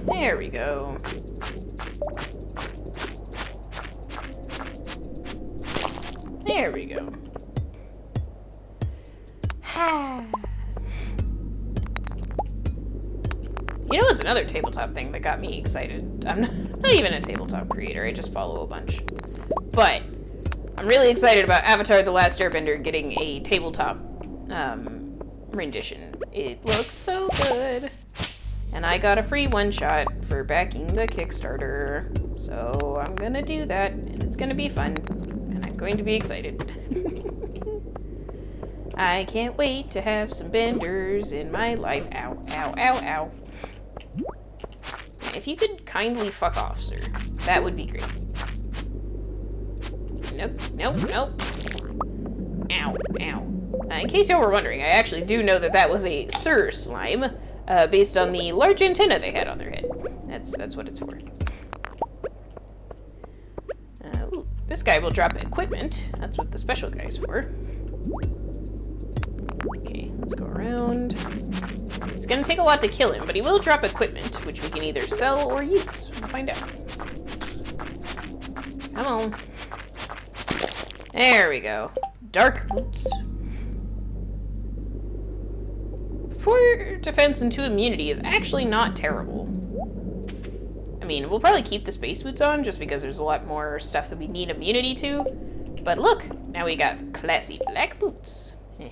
There we go. There we go. You know, it's another tabletop thing that got me excited. I'm not even a tabletop creator, I just follow a bunch. But I'm really excited about Avatar: The Last Airbender getting a tabletop rendition. It looks so good. And I got a free one-shot for backing the Kickstarter. So I'm gonna do that, and it's gonna be fun. And I'm going to be excited. I can't wait to have some benders in my life. Ow, ow, ow, ow. If you could kindly fuck off, sir, that would be great. Nope, nope, nope. Ow, ow. In case y'all were wondering, I actually do know that that was a Sir Slime, based on the large antenna they had on their head. That's what it's for. Ooh, this guy will drop equipment. That's what the special guy's for. Okay, let's go around. It's gonna take a lot to kill him, but he will drop equipment, which we can either sell or use. We'll find out. Come on. There we go. Dark boots. 4 defense and 2 immunity is actually not terrible. I mean, we'll probably keep the space boots on just because there's a lot more stuff that we need immunity to. But look, now we got classy black boots. There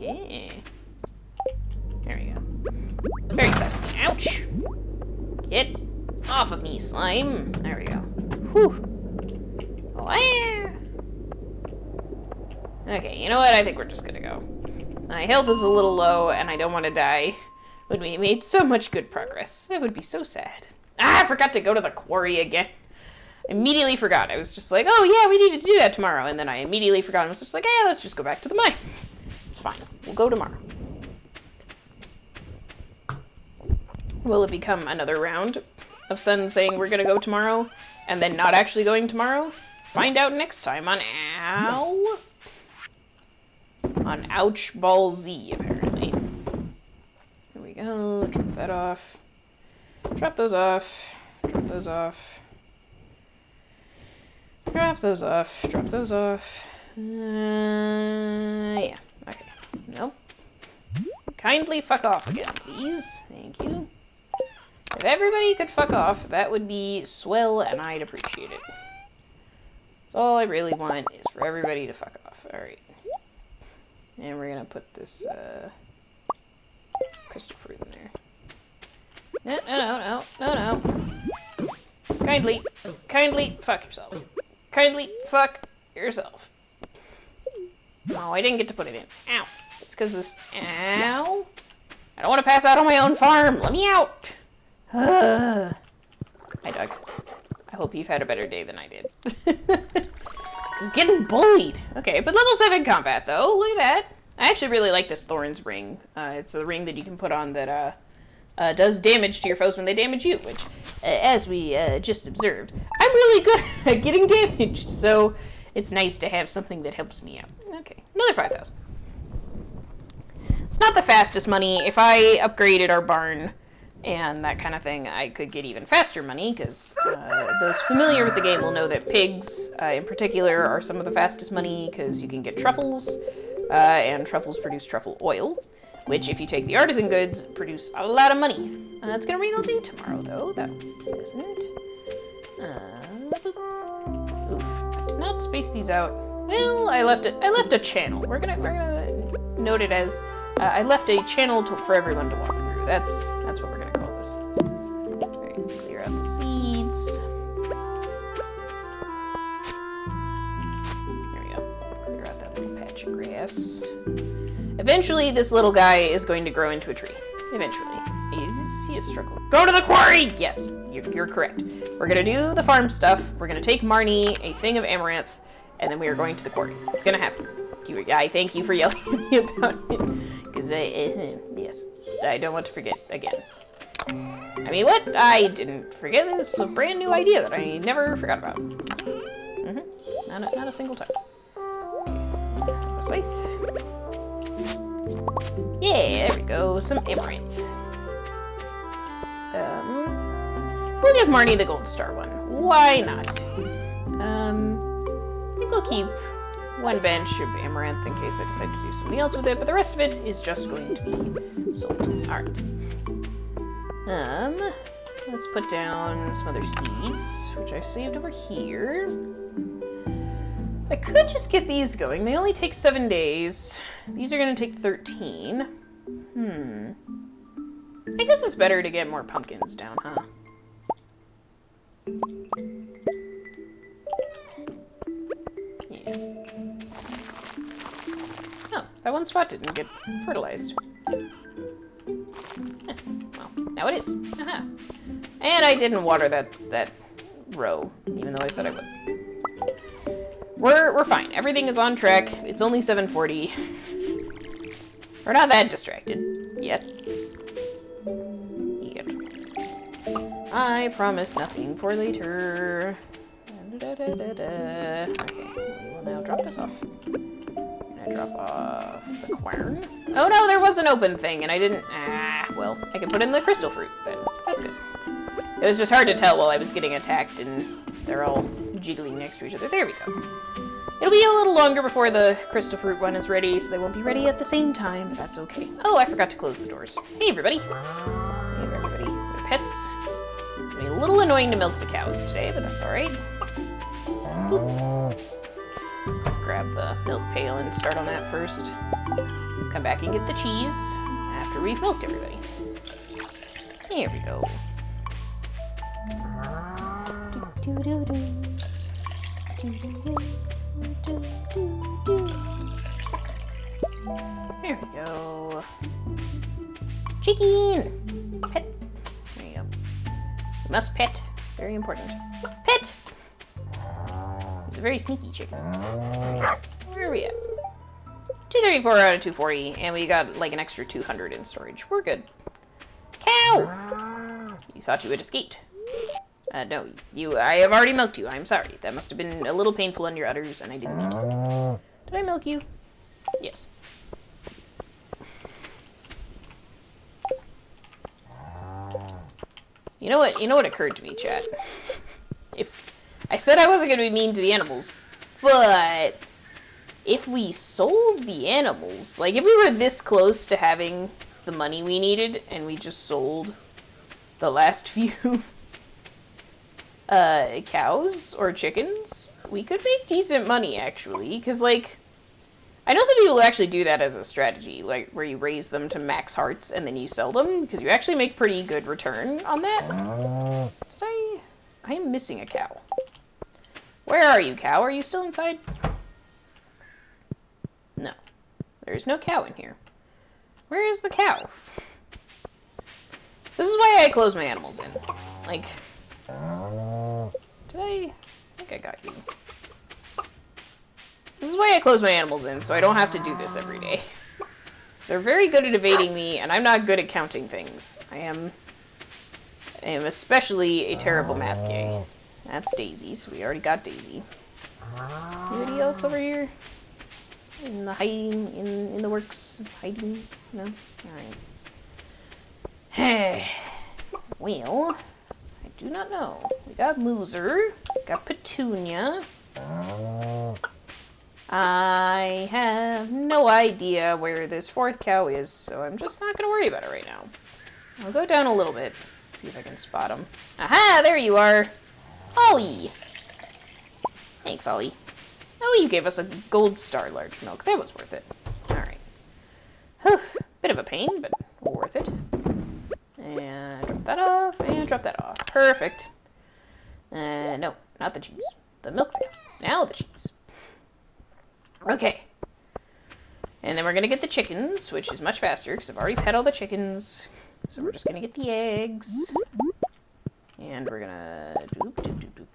we go. Very classy. Ouch! Get off of me, slime. There we go. Whew. Oh, yeah. Okay, you know what? I think we're just gonna go. My health is a little low, and I don't want to die when we made so much good progress. That would be so sad. Ah, I forgot to go to the quarry again. Immediately forgot. I was just like, oh yeah, we need to do that tomorrow. And then I immediately forgot. I was just like, hey, let's just go back to the mines. It's fine. We'll go tomorrow. Will it become another round of Sun saying we're gonna go tomorrow and then not actually going tomorrow? Find out next time on Ow. On Ouch Ball Z, apparently. Here we go. Drop that off. Drop those off. Drop those off. Drop those off. Drop those off. Yeah. Okay. Nope. Kindly fuck off again, please. Thank you. If everybody could fuck off, that would be swell, and I'd appreciate it. That's all I really want, is for everybody to fuck off. Alright. And we're gonna put this, crystal fruit in there. No. Kindly fuck yourself. Kindly fuck yourself. No, I didn't get to put it in. Ow. It's because this, ow. I don't want to pass out on my own farm. Let me out. Hi, Doug. I hope you've had a better day than I did. Just getting bullied. Okay, but level 7 combat, though. Look at that. I actually really like this Thorns ring. It's a ring that you can put on that does damage to your foes when they damage you, which, as we just observed, I'm really good at getting damaged, so it's nice to have something that helps me out. Okay, another 5,000. It's not the fastest money. If I upgraded our barn and that kind of thing, I could get even faster money, because those familiar with the game will know that pigs, in particular, are some of the fastest money, because you can get truffles, and truffles produce truffle oil, which, if you take the artisan goods, produce a lot of money. It's gonna rain all day tomorrow, though. That would be pleasant. Oof. I did not space these out. Well, I left a channel. We're gonna note it as I left a channel for everyone to walk through. That's what we're gonna call this. All right, clear out the seeds. There we go. Clear out that little patch of grass. Eventually, this little guy is going to grow into a tree. Eventually. He is struggling. Go to the quarry! Yes, you're correct. We're gonna do the farm stuff. We're gonna take Marnie a thing of amaranth, and then we are going to the quarry. It's gonna happen. I thank you for yelling at me about it. Because, yes, I don't want to forget again. I mean, what? I didn't forget. This is a brand new idea that I never forgot about. Not a single time. The scythe. Yeah, there we go. Some amaranth. We'll give Marnie the gold star one. Why not? I think we'll keep one bench of amaranth in case I decide to do something else with it, but the rest of it is just going to be sold. Alright. Let's put down some other seeds, which I saved over here. I could just get these going. They only take 7 days. These are going to take 13. I guess it's better to get more pumpkins down, huh? Yeah. Oh, that one spot didn't get fertilized. Well, now it is. Aha. And I didn't water that row, even though I said I would. We're fine. Everything is on track. It's only 7:40. We're not that distracted. Yet. I promise nothing for later. Okay, we will now drop this off. Can I drop off the quern? Oh no, there was an open thing and I didn't... well, I can put in the crystal fruit then. That's good. It was just hard to tell while I was getting attacked and they're all jiggling next to each other. There we go. It'll be a little longer before the crystal fruit one is ready, so they won't be ready at the same time, but that's okay. Oh, I forgot to close the doors. Hey, everybody. Hey, everybody. My pets. It's gonna be a little annoying to milk the cows today, but that's all right. Boop. Let's grab the milk pail and start on that first. Come back and get the cheese after we've milked everybody. Here we go. There we go. Chicken! Pet. There you go. You must pet. Very important. Pet! It's a very sneaky chicken. Where are we at? 234 out of 240, and we got like an extra 200 in storage. We're good. Cow! You thought you had escaped. No, I have already milked you. I'm sorry. That must have been a little painful on your udders, and I didn't mean it. Did I milk you? Yes. You know what occurred to me, chat? If I said I wasn't going to be mean to the animals, but if we sold the animals, like if we were this close to having the money we needed and we just sold the last few cows or chickens, we could make decent money actually, because like I know some people actually do that as a strategy, like where you raise them to max hearts and then you sell them, because you actually make pretty good return on that. I am missing a cow. Where are you, cow? Are you still inside? No. There's no cow in here. Where is the cow? This is why I close my animals in. Like, I think I got you. This is why I close my animals in, so I don't have to do this every day. So they're very good at evading me, and I'm not good at counting things. I am especially a terrible math gay. That's Daisy, so we already got Daisy. Anybody else over here? In the hiding, in the works? Hiding? No? Alright. Well, I do not know. We got Mooser, got Petunia. I have no idea where this fourth cow is, so I'm just not going to worry about it right now. I'll go down a little bit, see if I can spot him. Aha! There you are! Ollie! Thanks, Ollie. Oh, you gave us a gold star large milk. That was worth it. Alright. Bit of a pain, but worth it. And drop that off, and drop that off. Perfect. No, not the cheese. The milk there. Now the cheese. Okay. And then we're going to get the chickens, which is much faster, because I've already fed all the chickens. So we're just going to get the eggs. And we're going to doop, doop, doop, doop.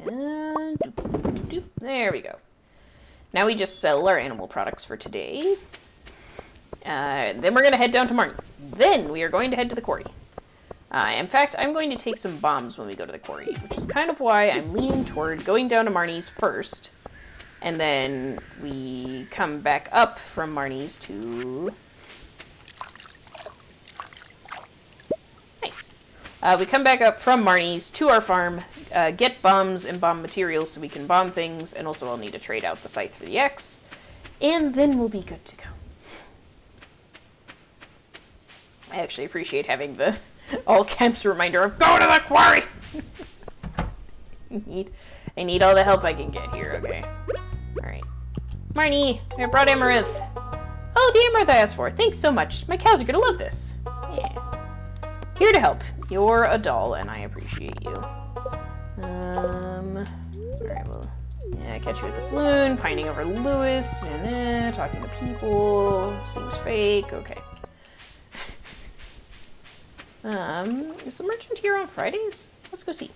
And doop, doop, doop, doop. There we go. Now we just sell our animal products for today. Then we're going to head down to Marnie's. Then we are going to head to the quarry. In fact, I'm going to take some bombs when we go to the quarry, which is kind of why I'm leaning toward going down to Marnie's first. And then we come back up from Marnie's to... Nice. We come back up from Marnie's to our farm, get bombs and bomb materials so we can bomb things, and also I'll need to trade out the scythe for the axe, and then we'll be good to go. I actually appreciate having the all camps reminder of go to the quarry! I need all the help I can get here, okay. Alright. Marnie, I brought amaranth. Oh, the amaranth I asked for. Thanks so much. My cows are gonna love this. Yeah. Here to help. You're a doll, and I appreciate you. Alright, well, yeah, catch you at the saloon, pining over Lewis, and talking to people. Seems fake. Okay. Is the merchant here on Fridays? Let's go see.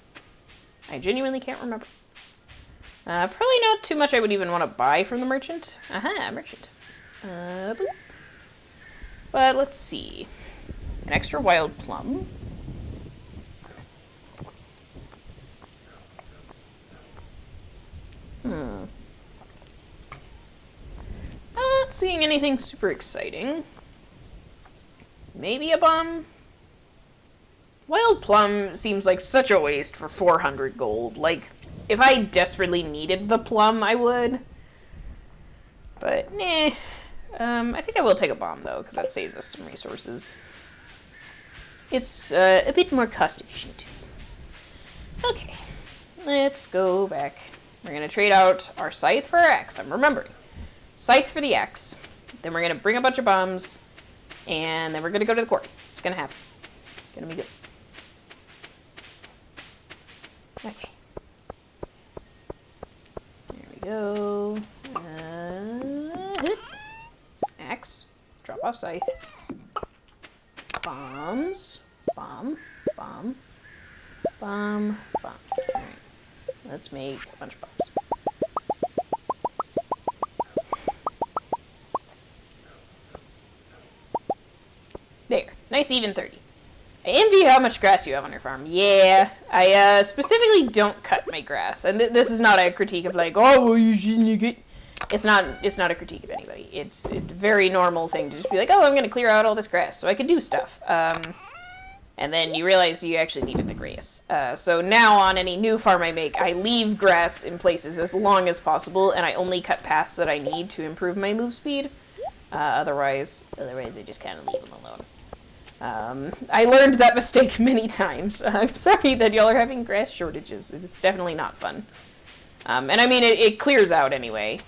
I genuinely can't remember. Probably not too much I would even want to buy from the merchant. Aha, merchant. Boop. But let's see. An extra wild plum. Not seeing anything super exciting. Maybe a bomb? Wild plum seems like such a waste for 400 gold. Like, if I desperately needed the plum, I would. But, nah. I think I will take a bomb, though, because that saves us some resources. It's a bit more cost efficient. Okay. Let's go back. We're going to trade out our scythe for our axe. I'm remembering. Scythe for the axe. Then we're going to bring a bunch of bombs. And then we're going to go to the quarry. It's going to happen. It's going to be good. Okay. There we go. Axe. Drop off scythe. Bombs. Bomb. Bomb. Bomb. Bomb. Alright. Let's make a bunch of bombs. There. Nice even 30. I envy how much grass you have on your farm. Yeah, I specifically don't cut my grass, and this is not a critique of like, oh, well, you shouldn't get. It's not a critique of anybody. It's a very normal thing to just be like, oh, I'm gonna clear out all this grass so I can do stuff. And then you realize you actually needed the grass. So now on any new farm I make, I leave grass in places as long as possible, and I only cut paths that I need to improve my move speed. Otherwise I just kind of leave them alone. I learned that mistake many times. I'm sorry that y'all are having grass shortages. It's definitely not fun. And I mean, it clears out anyway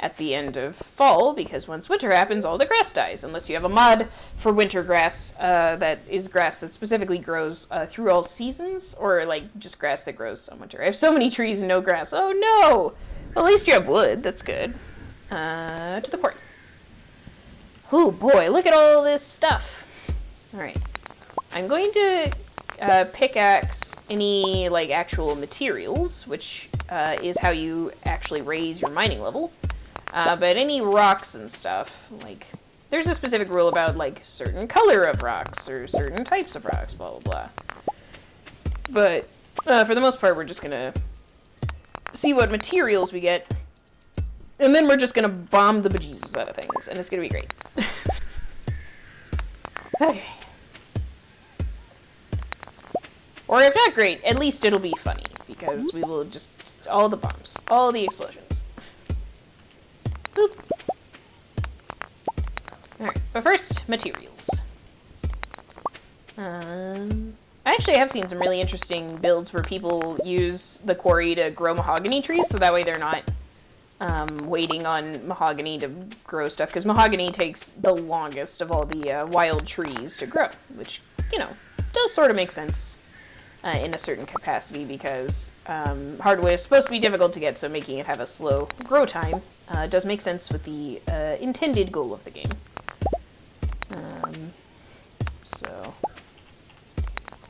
at the end of fall, because once winter happens, all the grass dies, unless you have a mod for winter grass that is grass that specifically grows through all seasons, or like just grass that grows on winter. I have so many trees and no grass. Oh no! Well, at least you have wood. That's good. To the quarry. Oh boy, look at all this stuff. Alright. I'm going to pickaxe any like actual materials, which is how you actually raise your mining level. But any rocks and stuff, like, there's a specific rule about like certain color of rocks or certain types of rocks, blah blah blah. But for the most part, we're just gonna see what materials we get. And then we're just gonna bomb the bejesus out of things, and it's gonna be great. Okay. Or if not great, at least it'll be funny, because we will just, all the bombs, all the explosions. Boop. Alright, but first, materials. I actually have seen some really interesting builds where people use the quarry to grow mahogany trees, so that way they're not waiting on mahogany to grow stuff, because mahogany takes the longest of all the wild trees to grow, which, you know, does sort of make sense in a certain capacity, because hardwood is supposed to be difficult to get, so making it have a slow grow time does make sense with the intended goal of the game. So,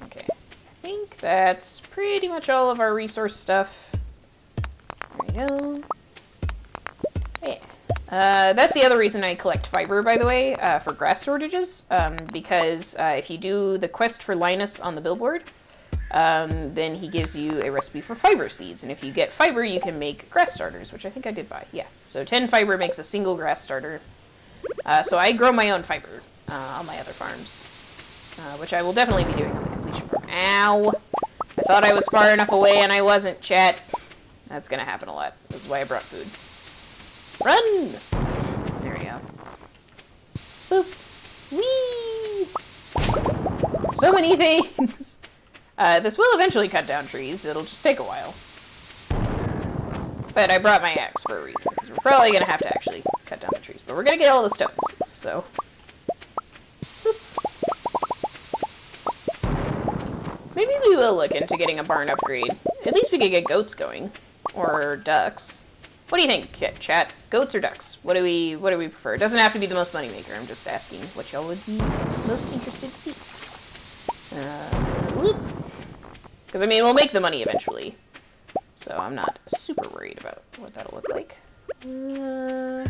okay. I think that's pretty much all of our resource stuff. There we go. Yeah. That's the other reason I collect fiber, by the way, for grass shortages, because if you do the quest for Linus on the billboard, then he gives you a recipe for fiber seeds, and if you get fiber, you can make grass starters, which I think I did buy, yeah. So 10 fiber makes a single grass starter. So I grow my own fiber on my other farms. which I will definitely be doing on the completion part. Ow! I thought I was far enough away and I wasn't, chat. That's gonna happen a lot. This is why I brought food. Run! There we go. Boop. Whee! So many things! This will eventually cut down trees. It'll just take a while. But I brought my axe for a reason, because we're probably gonna have to actually cut down the trees. But we're gonna get all the stones, so... Boop. Maybe we will look into getting a barn upgrade. At least we could get goats going. Or ducks. What do you think, chat? Goats or ducks? What do we prefer? It doesn't have to be the most moneymaker. I'm just asking what y'all would be most interested to see. Whoop. Because, I mean, we'll make the money eventually. So I'm not super worried about what that'll look like. There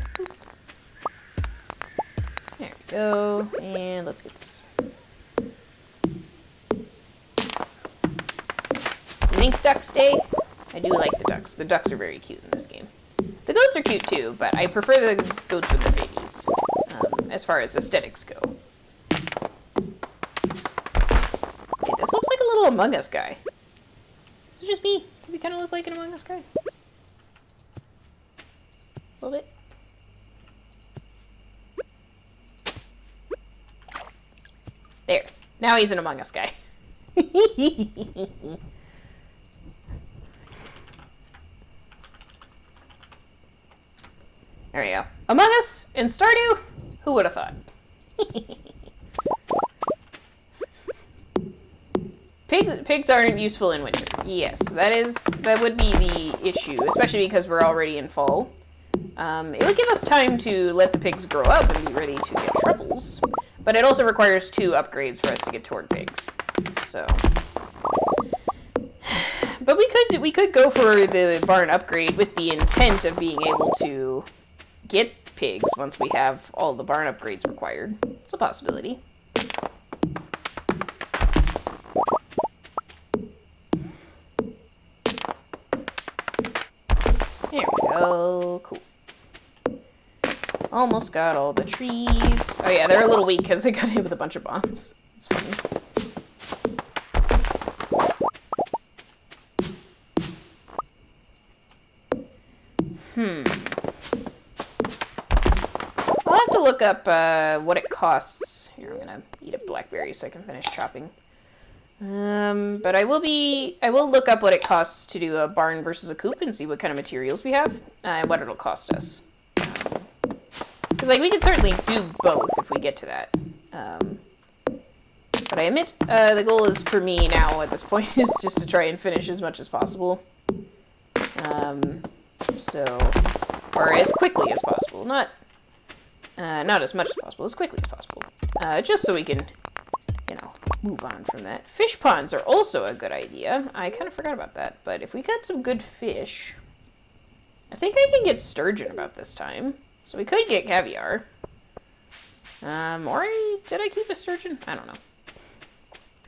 we go. And let's get this. Link Ducks Day? I do like the ducks. The ducks are very cute in this game. The goats are cute too, but I prefer the goats with the babies, as far as aesthetics go. Wait, this looks like a little Among Us guy. Is it just me? Does he kind of look like an Among Us guy? A little bit. There. Now he's an Among Us guy. There we go. Among Us and Stardew? Who would have thought? Pigs aren't useful in winter. Yes, that would be the issue, especially because we're already in fall. It would give us time to let the pigs grow up and be ready to get truffles, but it also requires 2 upgrades for us to get toward pigs. So, but we could go for the barn upgrade with the intent of being able to get pigs once we have all the barn upgrades required. It's a possibility. There we go. Cool. Almost got all the trees. Oh yeah, they're a little weak because they got hit with a bunch of bombs. It's funny. I'll have to look up what it costs. Here, I'm gonna eat a blackberry so I can finish chopping. But I will look up what it costs to do a barn versus a coop and see what kind of materials we have and what it'll cost us. Because like we could certainly do both if we get to that. But I admit the goal is for me now at this point is just to try and finish as much as possible. Or as quickly as possible, not as much as possible, as quickly as possible. Just so we can, move on from that. Fish ponds are also a good idea. I kind of forgot about that, but if we got some good fish, I think I can get sturgeon about this time. So we could get caviar. Or did I keep a sturgeon? I don't know.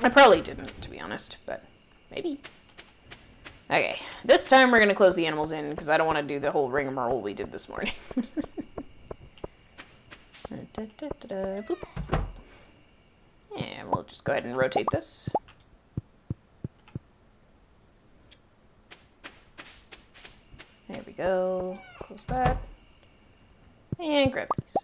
I probably didn't, to be honest, but maybe. Okay, this time we're going to close the animals in because I don't want to do the whole rigmarole we did this morning. Boop. And we'll just go ahead and rotate this. There we go. Close that. And grab these.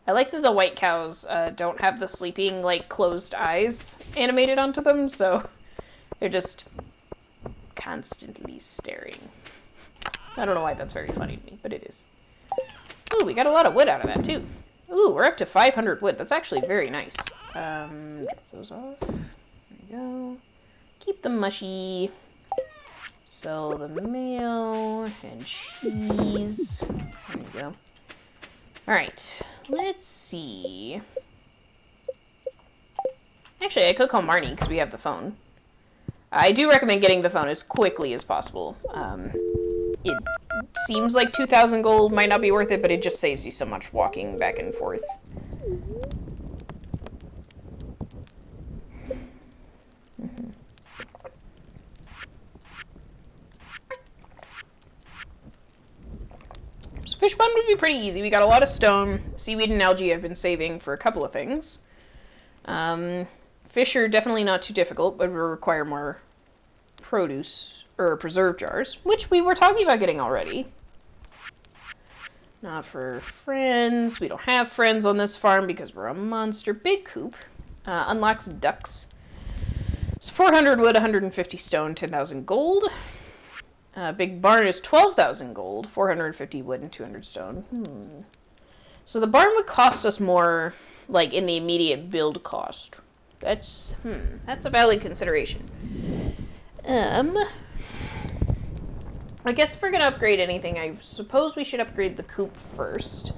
I like that the white cows don't have the sleeping, closed eyes animated onto them, so they're just constantly staring. I don't know why that's very funny to me, but it is. Ooh, we got a lot of wood out of that, too. Ooh, we're up to 500 wood. That's actually very nice. Drop those off. There we go. Keep them mushy. Sell the mayo and cheese. There we go. Alright, let's see. Actually, I could call Marnie because we have the phone. I do recommend getting the phone as quickly as possible. It seems like 2,000 gold might not be worth it, but it just saves you so much walking back and forth. So fish pond would be pretty easy. We got a lot of stone. Seaweed and algae I've been saving for a couple of things. Fish are definitely not too difficult, but will require more produce, or preserve jars, which we were talking about getting already. Not for friends. We don't have friends on this farm because we're a monster. Big coop. Unlocks ducks. It's 400 wood, 150 stone, 10,000 gold. Big barn is 12,000 gold, 450 wood, and 200 stone. So the barn would cost us more, like, in the immediate build cost. That's a valid consideration. I guess if we're going to upgrade anything, I suppose we should upgrade the coop first.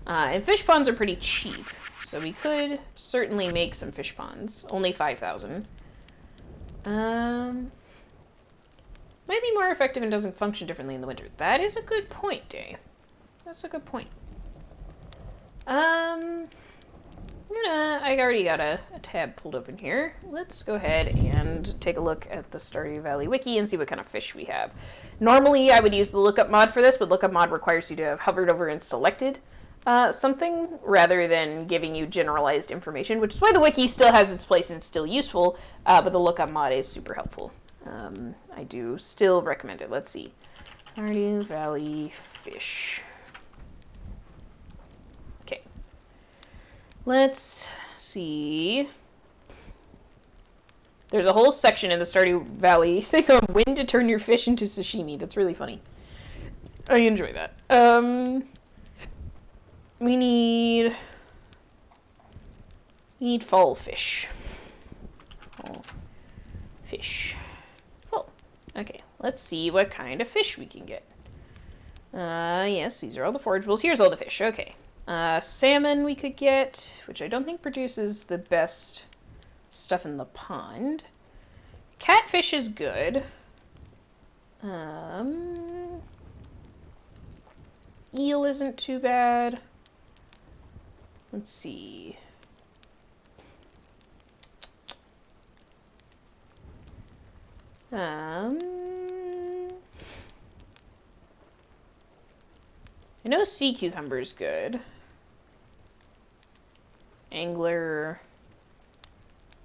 And fish ponds are pretty cheap, so we could certainly make some fish ponds. Only 5,000. Might be more effective and doesn't function differently in the winter. That is a good point, Day. That's a good point. I already got a tab pulled open here. Let's go ahead and take a look at the Stardew Valley wiki and see what kind of fish we have. Normally, I would use the lookup mod for this, but lookup mod requires you to have hovered over and selected something rather than giving you generalized information, which is why the wiki still has its place and it's still useful, but the lookup mod is super helpful. I do still recommend it. Let's see. Stardew Valley fish. Okay. Let's see. There's a whole section in the Stardew Valley thing on when to turn your fish into sashimi. That's really funny. I enjoy that. We need fall fish. Fall fish. Full. Okay, let's see what kind of fish we can get. Yes, these are all the forageables. Here's all the fish. Okay. Salmon we could get, which I don't think produces the best stuff in the pond. Catfish is good. Eel isn't too bad. Let's see. I know sea cucumber is good. Angler,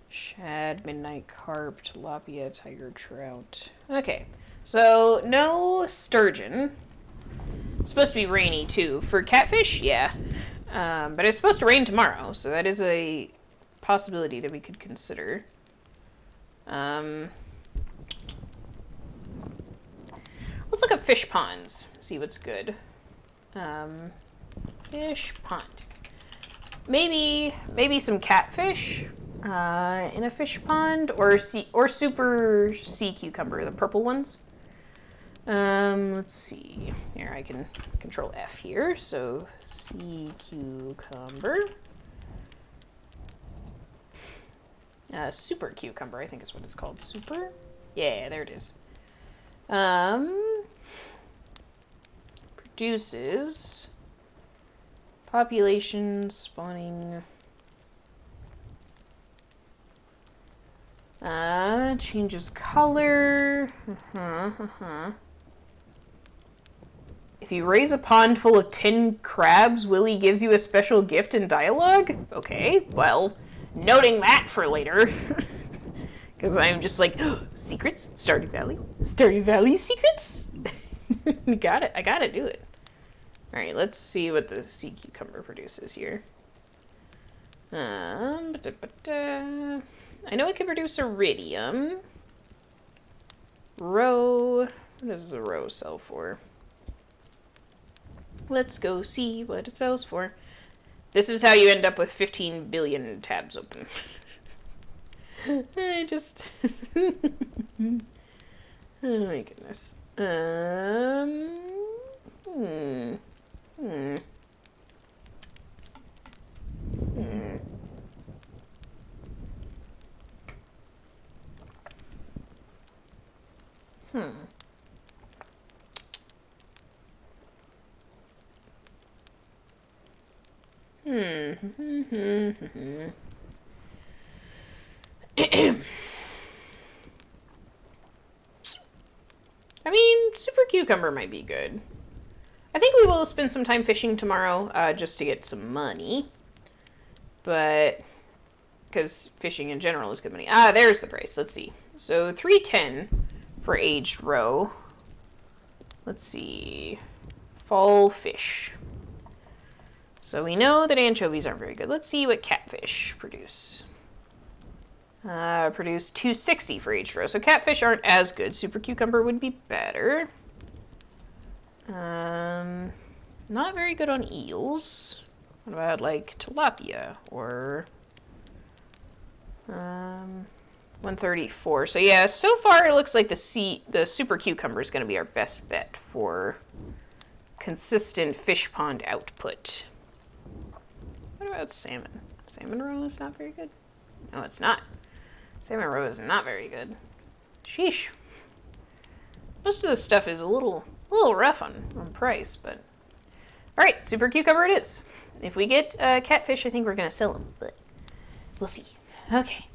shad, midnight carp, tilapia, tiger trout. Okay, so no sturgeon. It's supposed to be rainy too. For catfish, yeah. But it's supposed to rain tomorrow, so that is a possibility that we could consider. Let's look up fish ponds, see what's good. Fish pond. Maybe some catfish in a fish pond, or super sea cucumber, the purple ones. Let's see. Here, I can control F here. So sea cucumber. Super cucumber, I think is what it's called. Super? Yeah, there it is. Produces population spawning. Changes color. If you raise a pond full of 10 crabs, Willy gives you a special gift in dialogue? Okay, well, noting that for later. Because I'm just like, secrets? Stardew Valley? Stardew Valley secrets? Got it. I gotta do it. Alright, let's see what the sea cucumber produces here. I know it can produce iridium. Roe. What does the roe sell for? Let's go see what it sells for. This is how you end up with 15 billion tabs open. I just... oh my goodness. I mean, super cucumber might be good. I think we will spend some time fishing tomorrow, just to get some money. But, because fishing in general is good money. Ah, there's the price. Let's see. So, 310 for aged roe. Let's see. Fall fish. So we know that anchovies aren't very good. Let's see what catfish produce. Produce 260 for aged roe. So catfish aren't as good. Super cucumber would be better. Not very good on eels. What about like tilapia or 134. So yeah, so far it looks like the super cucumber is going to be our best bet for consistent fish pond output. What about salmon? Salmon roe is not very good. No, it's not. Salmon roe is not very good. Sheesh. Most of this stuff is a little rough on price, but all right, super cucumber it is. If we get catfish, I think we're gonna sell them, but we'll see. Okay.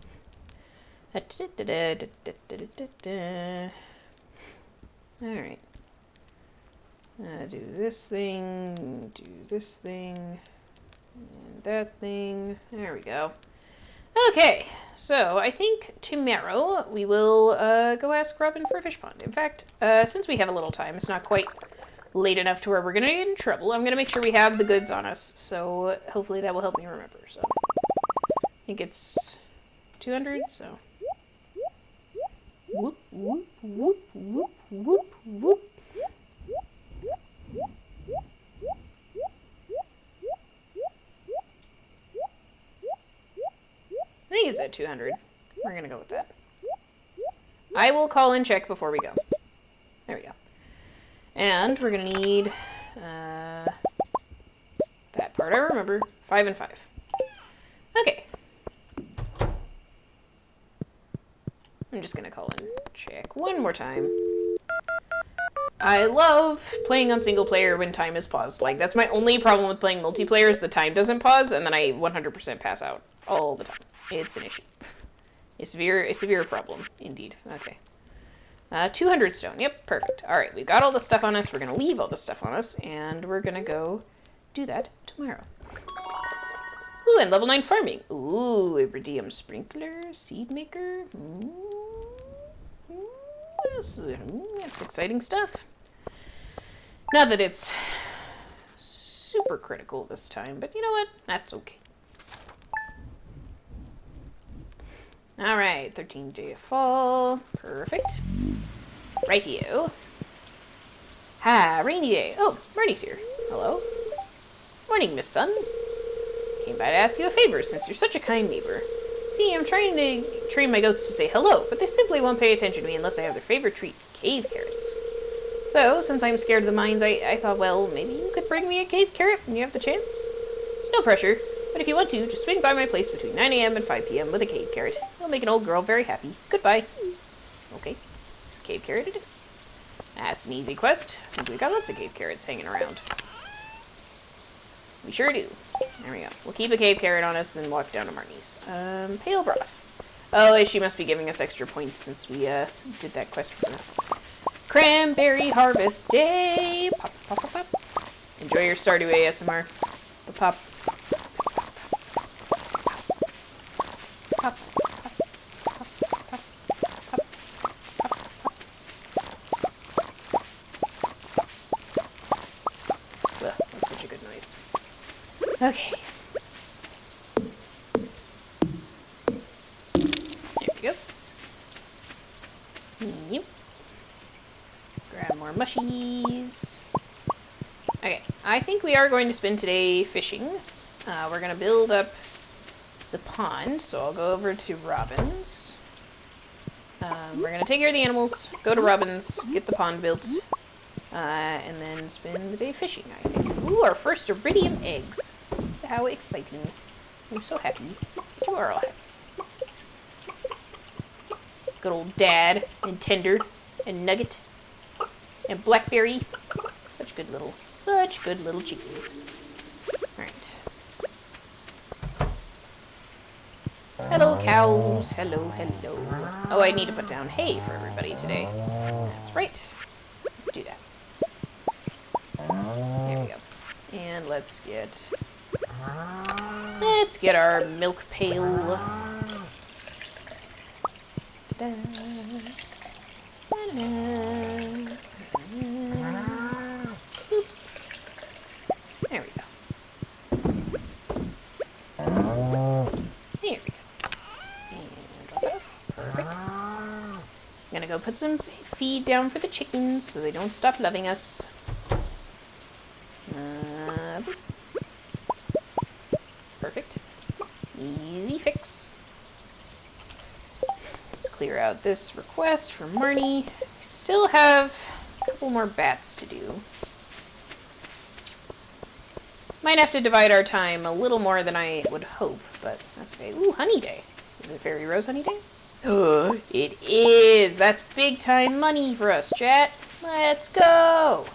All right. Do this thing, and that thing. There we go. Okay, so I think tomorrow we will go ask Robin for a fish pond. In fact, since we have a little time, it's not quite late enough to where we're going to get in trouble. I'm going to make sure we have the goods on us, so hopefully that will help me remember. So I think it's 200, so... Whoop, whoop, whoop, whoop, whoop, whoop. I think it's at 200. We're going to go with that. I will call and check before we go. There we go. And we're going to need that part I remember. 5 and 5. Okay. I'm just going to call and check one more time. I love playing on single player when time is paused. Like, that's my only problem with playing multiplayer is the time doesn't pause, and then I 100% pass out all the time. It's an issue. A severe problem, indeed. Okay. 200 stone. Yep, perfect. All right, we've got all the stuff on us. We're going to leave all the stuff on us, and we're going to go do that tomorrow. Ooh, and level 9 farming. Ooh, iridium sprinkler, seed maker. That's exciting stuff. Not that it's super critical this time, but you know what? That's okay. Alright, 13th day of fall. Perfect. Rightio. Ha, rainy day. Oh, Marty's here. Hello. Morning, Miss Sun. Came by to ask you a favor since you're such a kind neighbor. See, I'm trying to train my goats to say hello, but they simply won't pay attention to me unless I have their favorite treat, cave carrots. So, since I'm scared of the mines, I thought, well, maybe you could bring me a cave carrot when you have the chance. There's no pressure, but if you want to, just swing by my place between 9 a.m. and 5 p.m. with a cave carrot. You'll make an old girl very happy. Goodbye. Okay. Cave carrot it is. That's an easy quest. I think we've got lots of cave carrots hanging around. We sure do. There we go. We'll keep a cave carrot on us and walk down to Marnie's. Pale broth. Oh, she must be giving us extra points since we did that quest for her. Cranberry harvest day. Pop, pop, pop, pop. Enjoy your Stardew ASMR. The pop. Pop. Well, that's such a good noise. Okay. There we go. Yep. Grab more mushies. Okay, I think we are going to spend today fishing. We're going to build up the pond, so I'll go over to Robin's. We're going to take care of the animals, go to Robin's, get the pond built, and then spend the day fishing, I think. Ooh, our first iridium eggs. How exciting. I'm so happy. You are all happy. Good old Dad, and Tender, and Nugget, and Blackberry. Such good little chickies. Alright. Hello, cows. Hello, hello. Oh, I need to put down hay for everybody today. That's right. Let's do that. And let's get our milk pail. Ta-da. Ta-da. Boop. There we go. There we go. And drop it off. Perfect. I'm gonna go put some feed down for the chickens so they don't stop loving us. Boop. Perfect. Easy fix. Let's clear out this request from Marnie. We still have a couple more bats to do. Might have to divide our time a little more than I would hope, but that's okay. Ooh, honey day. Is it Fairy Rose honey day? It is! That's big time money for us, chat. Let's go!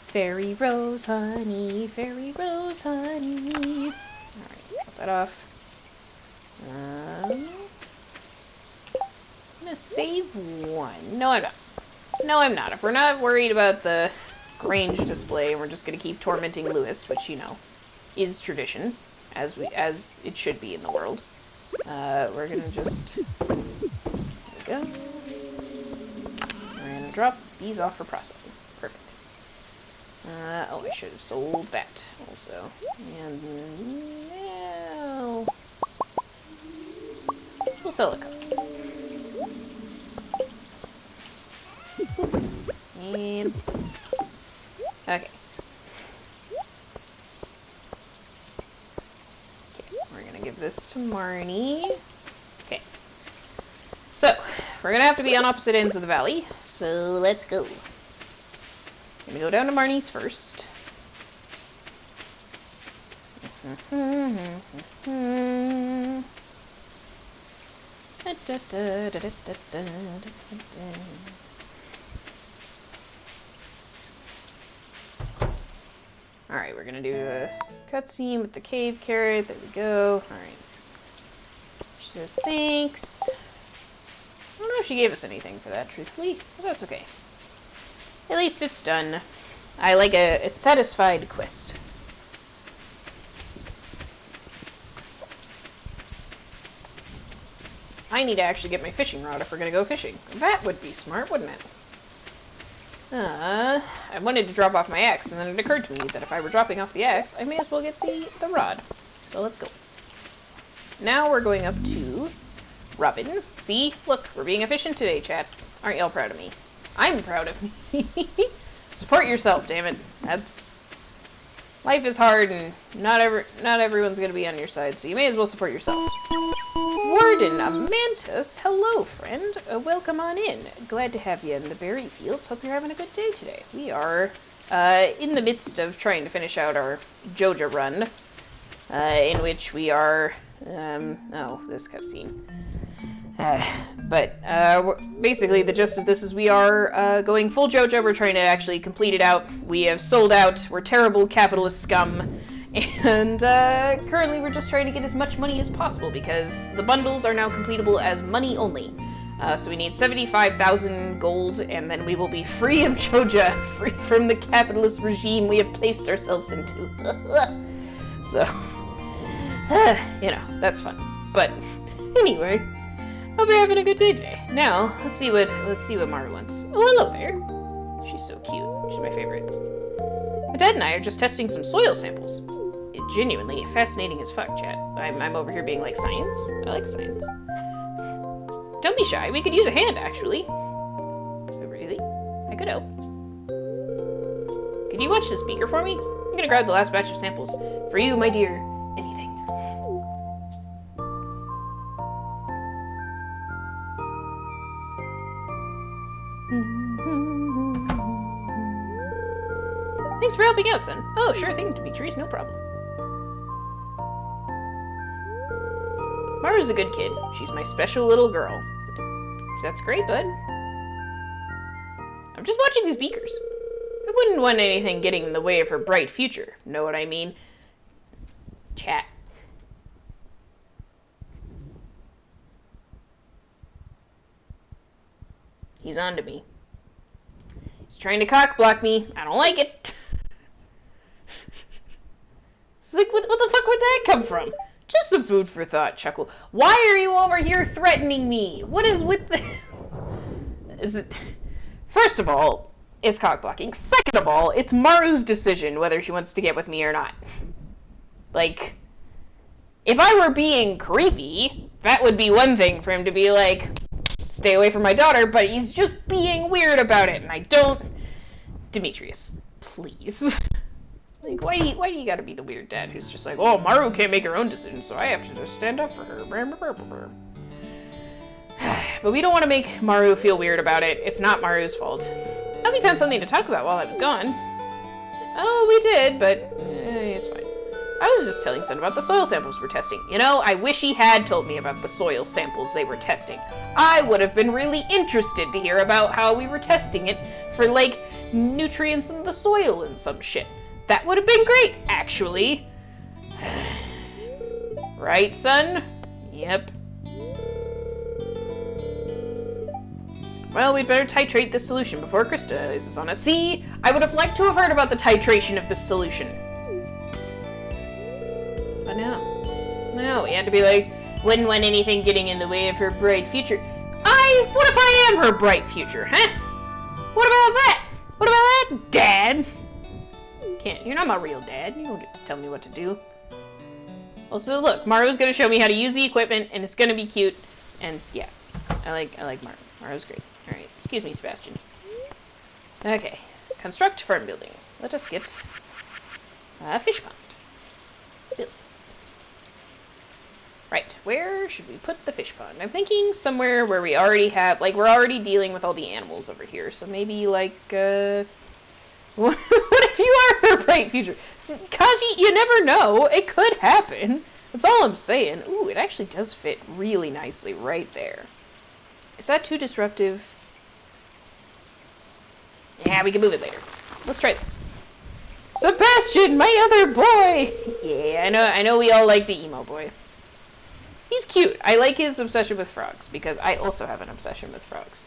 Fairy Rose honey, Fairy Rose honey. Alright, cut that off. I'm gonna save one. No, I'm not. No, I'm not. If we're not worried about the Grange display and we're just gonna keep tormenting Lewis, which, you know, is tradition, as it should be in the world. We're gonna just... There we go. We're gonna drop these off for processing. Perfect. Oh, I should have sold that also. And now... We'll sell a couple. And... Okay. We're gonna give this to Marnie. Okay. So, we're gonna have to be on opposite ends of the valley, so let's go. I'm gonna go down to Marnie's first. Alright, we're gonna do a cutscene with the cave carrot. There we go. Alright. She says thanks. I don't know if she gave us anything for that, truthfully, but that's okay. At least it's done. I like a satisfied quest. I need to actually get my fishing rod if we're gonna go fishing. That would be smart, wouldn't it? I wanted to drop off my axe, and then it occurred to me that if I were dropping off the axe, I may as well get the rod. So let's go. Now we're going up to Robin. See? Look, we're being efficient today, chat. Aren't y'all proud of me? I'm proud of me. Support yourself, damn it. That's... Life is hard, and not everyone's gonna be on your side, so you may as well support yourself. Warden Amantus, hello, friend. Welcome on in. Glad to have you in the berry fields. Hope you're having a good day today. We are in the midst of trying to finish out our Joja run, in which we are... oh, this cutscene. But basically, the gist of this is we are going full Joja. We're trying to actually complete it out. We have sold out. We're terrible capitalist scum. And currently we're just trying to get as much money as possible because the bundles are now completable as money only. So we need 75,000 gold, and then we will be free of Joja, free from the capitalist regime we have placed ourselves into. So, you know, that's fun. But anyway, hope you're having a good day today. Now, let's see what Mara wants. Oh, hello there. She's so cute. She's my favorite. My dad and I are just testing some soil samples. It's genuinely fascinating as fuck, chat. I'm over here being like, science? I like science. Don't be shy. We could use a hand, actually. Really? I could help. Could you watch the speaker for me? I'm gonna grab the last batch of samples. For you, my dear. Anything. Thanks for helping out, son. Oh, sure thing, Demetrius. No problem. Mara's a good kid. She's my special little girl. That's great, bud. I'm just watching these beakers. I wouldn't want anything getting in the way of her bright future. Know what I mean? Chat. He's on to me. He's trying to cock block me. I don't like it. like, what the fuck would that come from? Just some food for thought, chuckle. Why are you over here threatening me? What is with the... Is it... First of all, it's cock blocking. Second of all, it's Maru's decision whether she wants to get with me or not. Like, if I were being creepy, that would be one thing for him to be like, stay away from my daughter, but he's just being weird about it, and I don't... Demetrius, please. Like, why do you gotta be the weird dad who's just like, oh, Maru can't make her own decisions, so I have to just stand up for her. But we don't want to make Maru feel weird about it. It's not Maru's fault. Oh, we found something to talk about while I was gone. Oh, we did, but it's fine. I was just telling Son about the soil samples we're testing. You know, I wish he had told me about the soil samples they were testing. I would have been really interested to hear about how we were testing it for, like, nutrients in the soil and some shit. That would have been great, actually. Right, son? Yep. Well, we'd better titrate this solution before it crystallizes on us. See, I would have liked to have heard about the titration of this solution. But no, he had to be like, wouldn't want anything getting in the way of her bright future. What if I am her bright future, huh? What about that? What about that, Dad? You're not my real dad. You don't get to tell me what to do. Also, look, Maru's gonna show me how to use the equipment, and it's gonna be cute. And yeah, I like Maru. Maru's great. All right, excuse me, Sebastian. Okay, construct farm building. Let us get a fish pond built. Right, where should we put the fish pond? I'm thinking somewhere where we already have, like, we're already dealing with all the animals over here. So maybe like, what if you are her bright future? Kaji, you never know. It could happen. That's all I'm saying. Ooh, it actually does fit really nicely right there. Is that too disruptive? Yeah, we can move it later. Let's try this. Sebastian, my other boy! Yeah, I know we all like the emo boy. He's cute. I like his obsession with frogs, because I also have an obsession with frogs.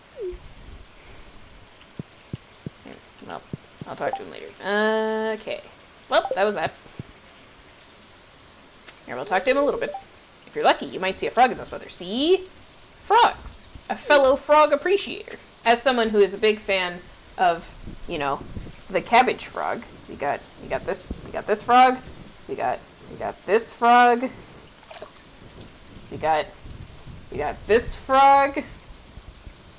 Well, I'll talk to him later. Okay. Well, that was that. Here, we'll talk to him a little bit. If you're lucky, you might see a frog in this weather. See? Frogs. A fellow frog appreciator. As someone who is a big fan of, you know, the cabbage frog. We got this frog. We got this frog. We got this frog.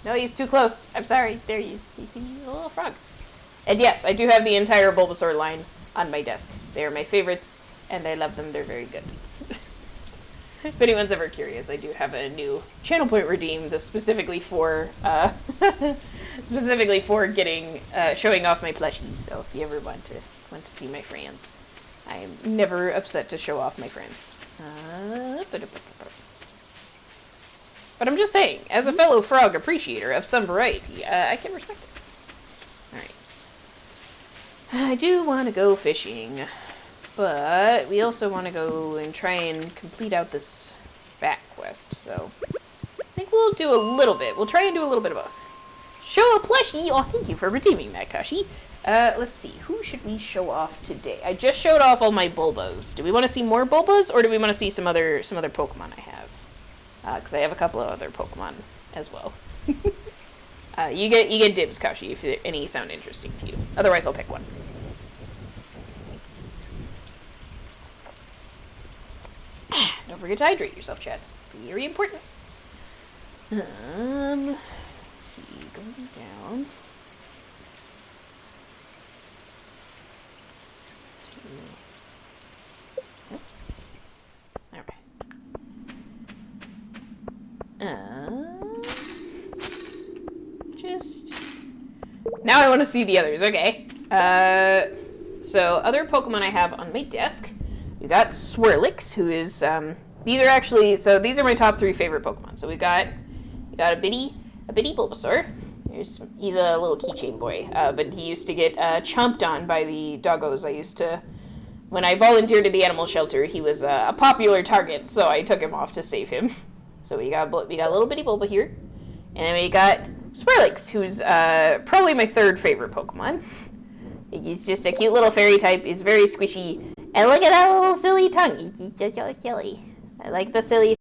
No, he's too close. I'm sorry. There he's a little frog. And yes, I do have the entire Bulbasaur line on my desk. They are my favorites, and I love them. They're very good. If anyone's ever curious, I do have a new channel point redeem that's specifically for getting showing off my plushies. So if you ever want to see my friends, I am never upset to show off my friends. But I'm just saying, as a fellow frog appreciator of some variety, I can respect it. Alright. I do want to go fishing, but we also want to go and try and complete out this back quest, so I think we'll do a little bit. We'll try and do a little bit of both. Show a plushie! Oh, thank you for redeeming that, Kashi. Let's see, who should we show off today? I just showed off all my Bulbas. Do we want to see more Bulbas, or do we want to see some other Pokemon I have? Because I have a couple of other Pokemon as well. You get dibs, Kashi, if any sound interesting to you. Otherwise, I'll pick one. Don't forget to hydrate yourself, Chad. Very important. Let's see, going down. Just... Now I want to see the others, okay. So, other Pokemon I have on my desk. We got Swirlix, who is, these are my top 3 favorite Pokemon. So we got a bitty Bulbasaur. He's a little keychain boy, but he used to get chomped on by the doggos. When I volunteered at the animal shelter, he was a popular target, so I took him off to save him. So we got a little bitty Bulba here, and then we got Swirlix, who's probably my 3rd favorite Pokemon. He's just a cute little fairy type. He's very squishy, And look at that little silly tongue. He's just so silly. I like the silly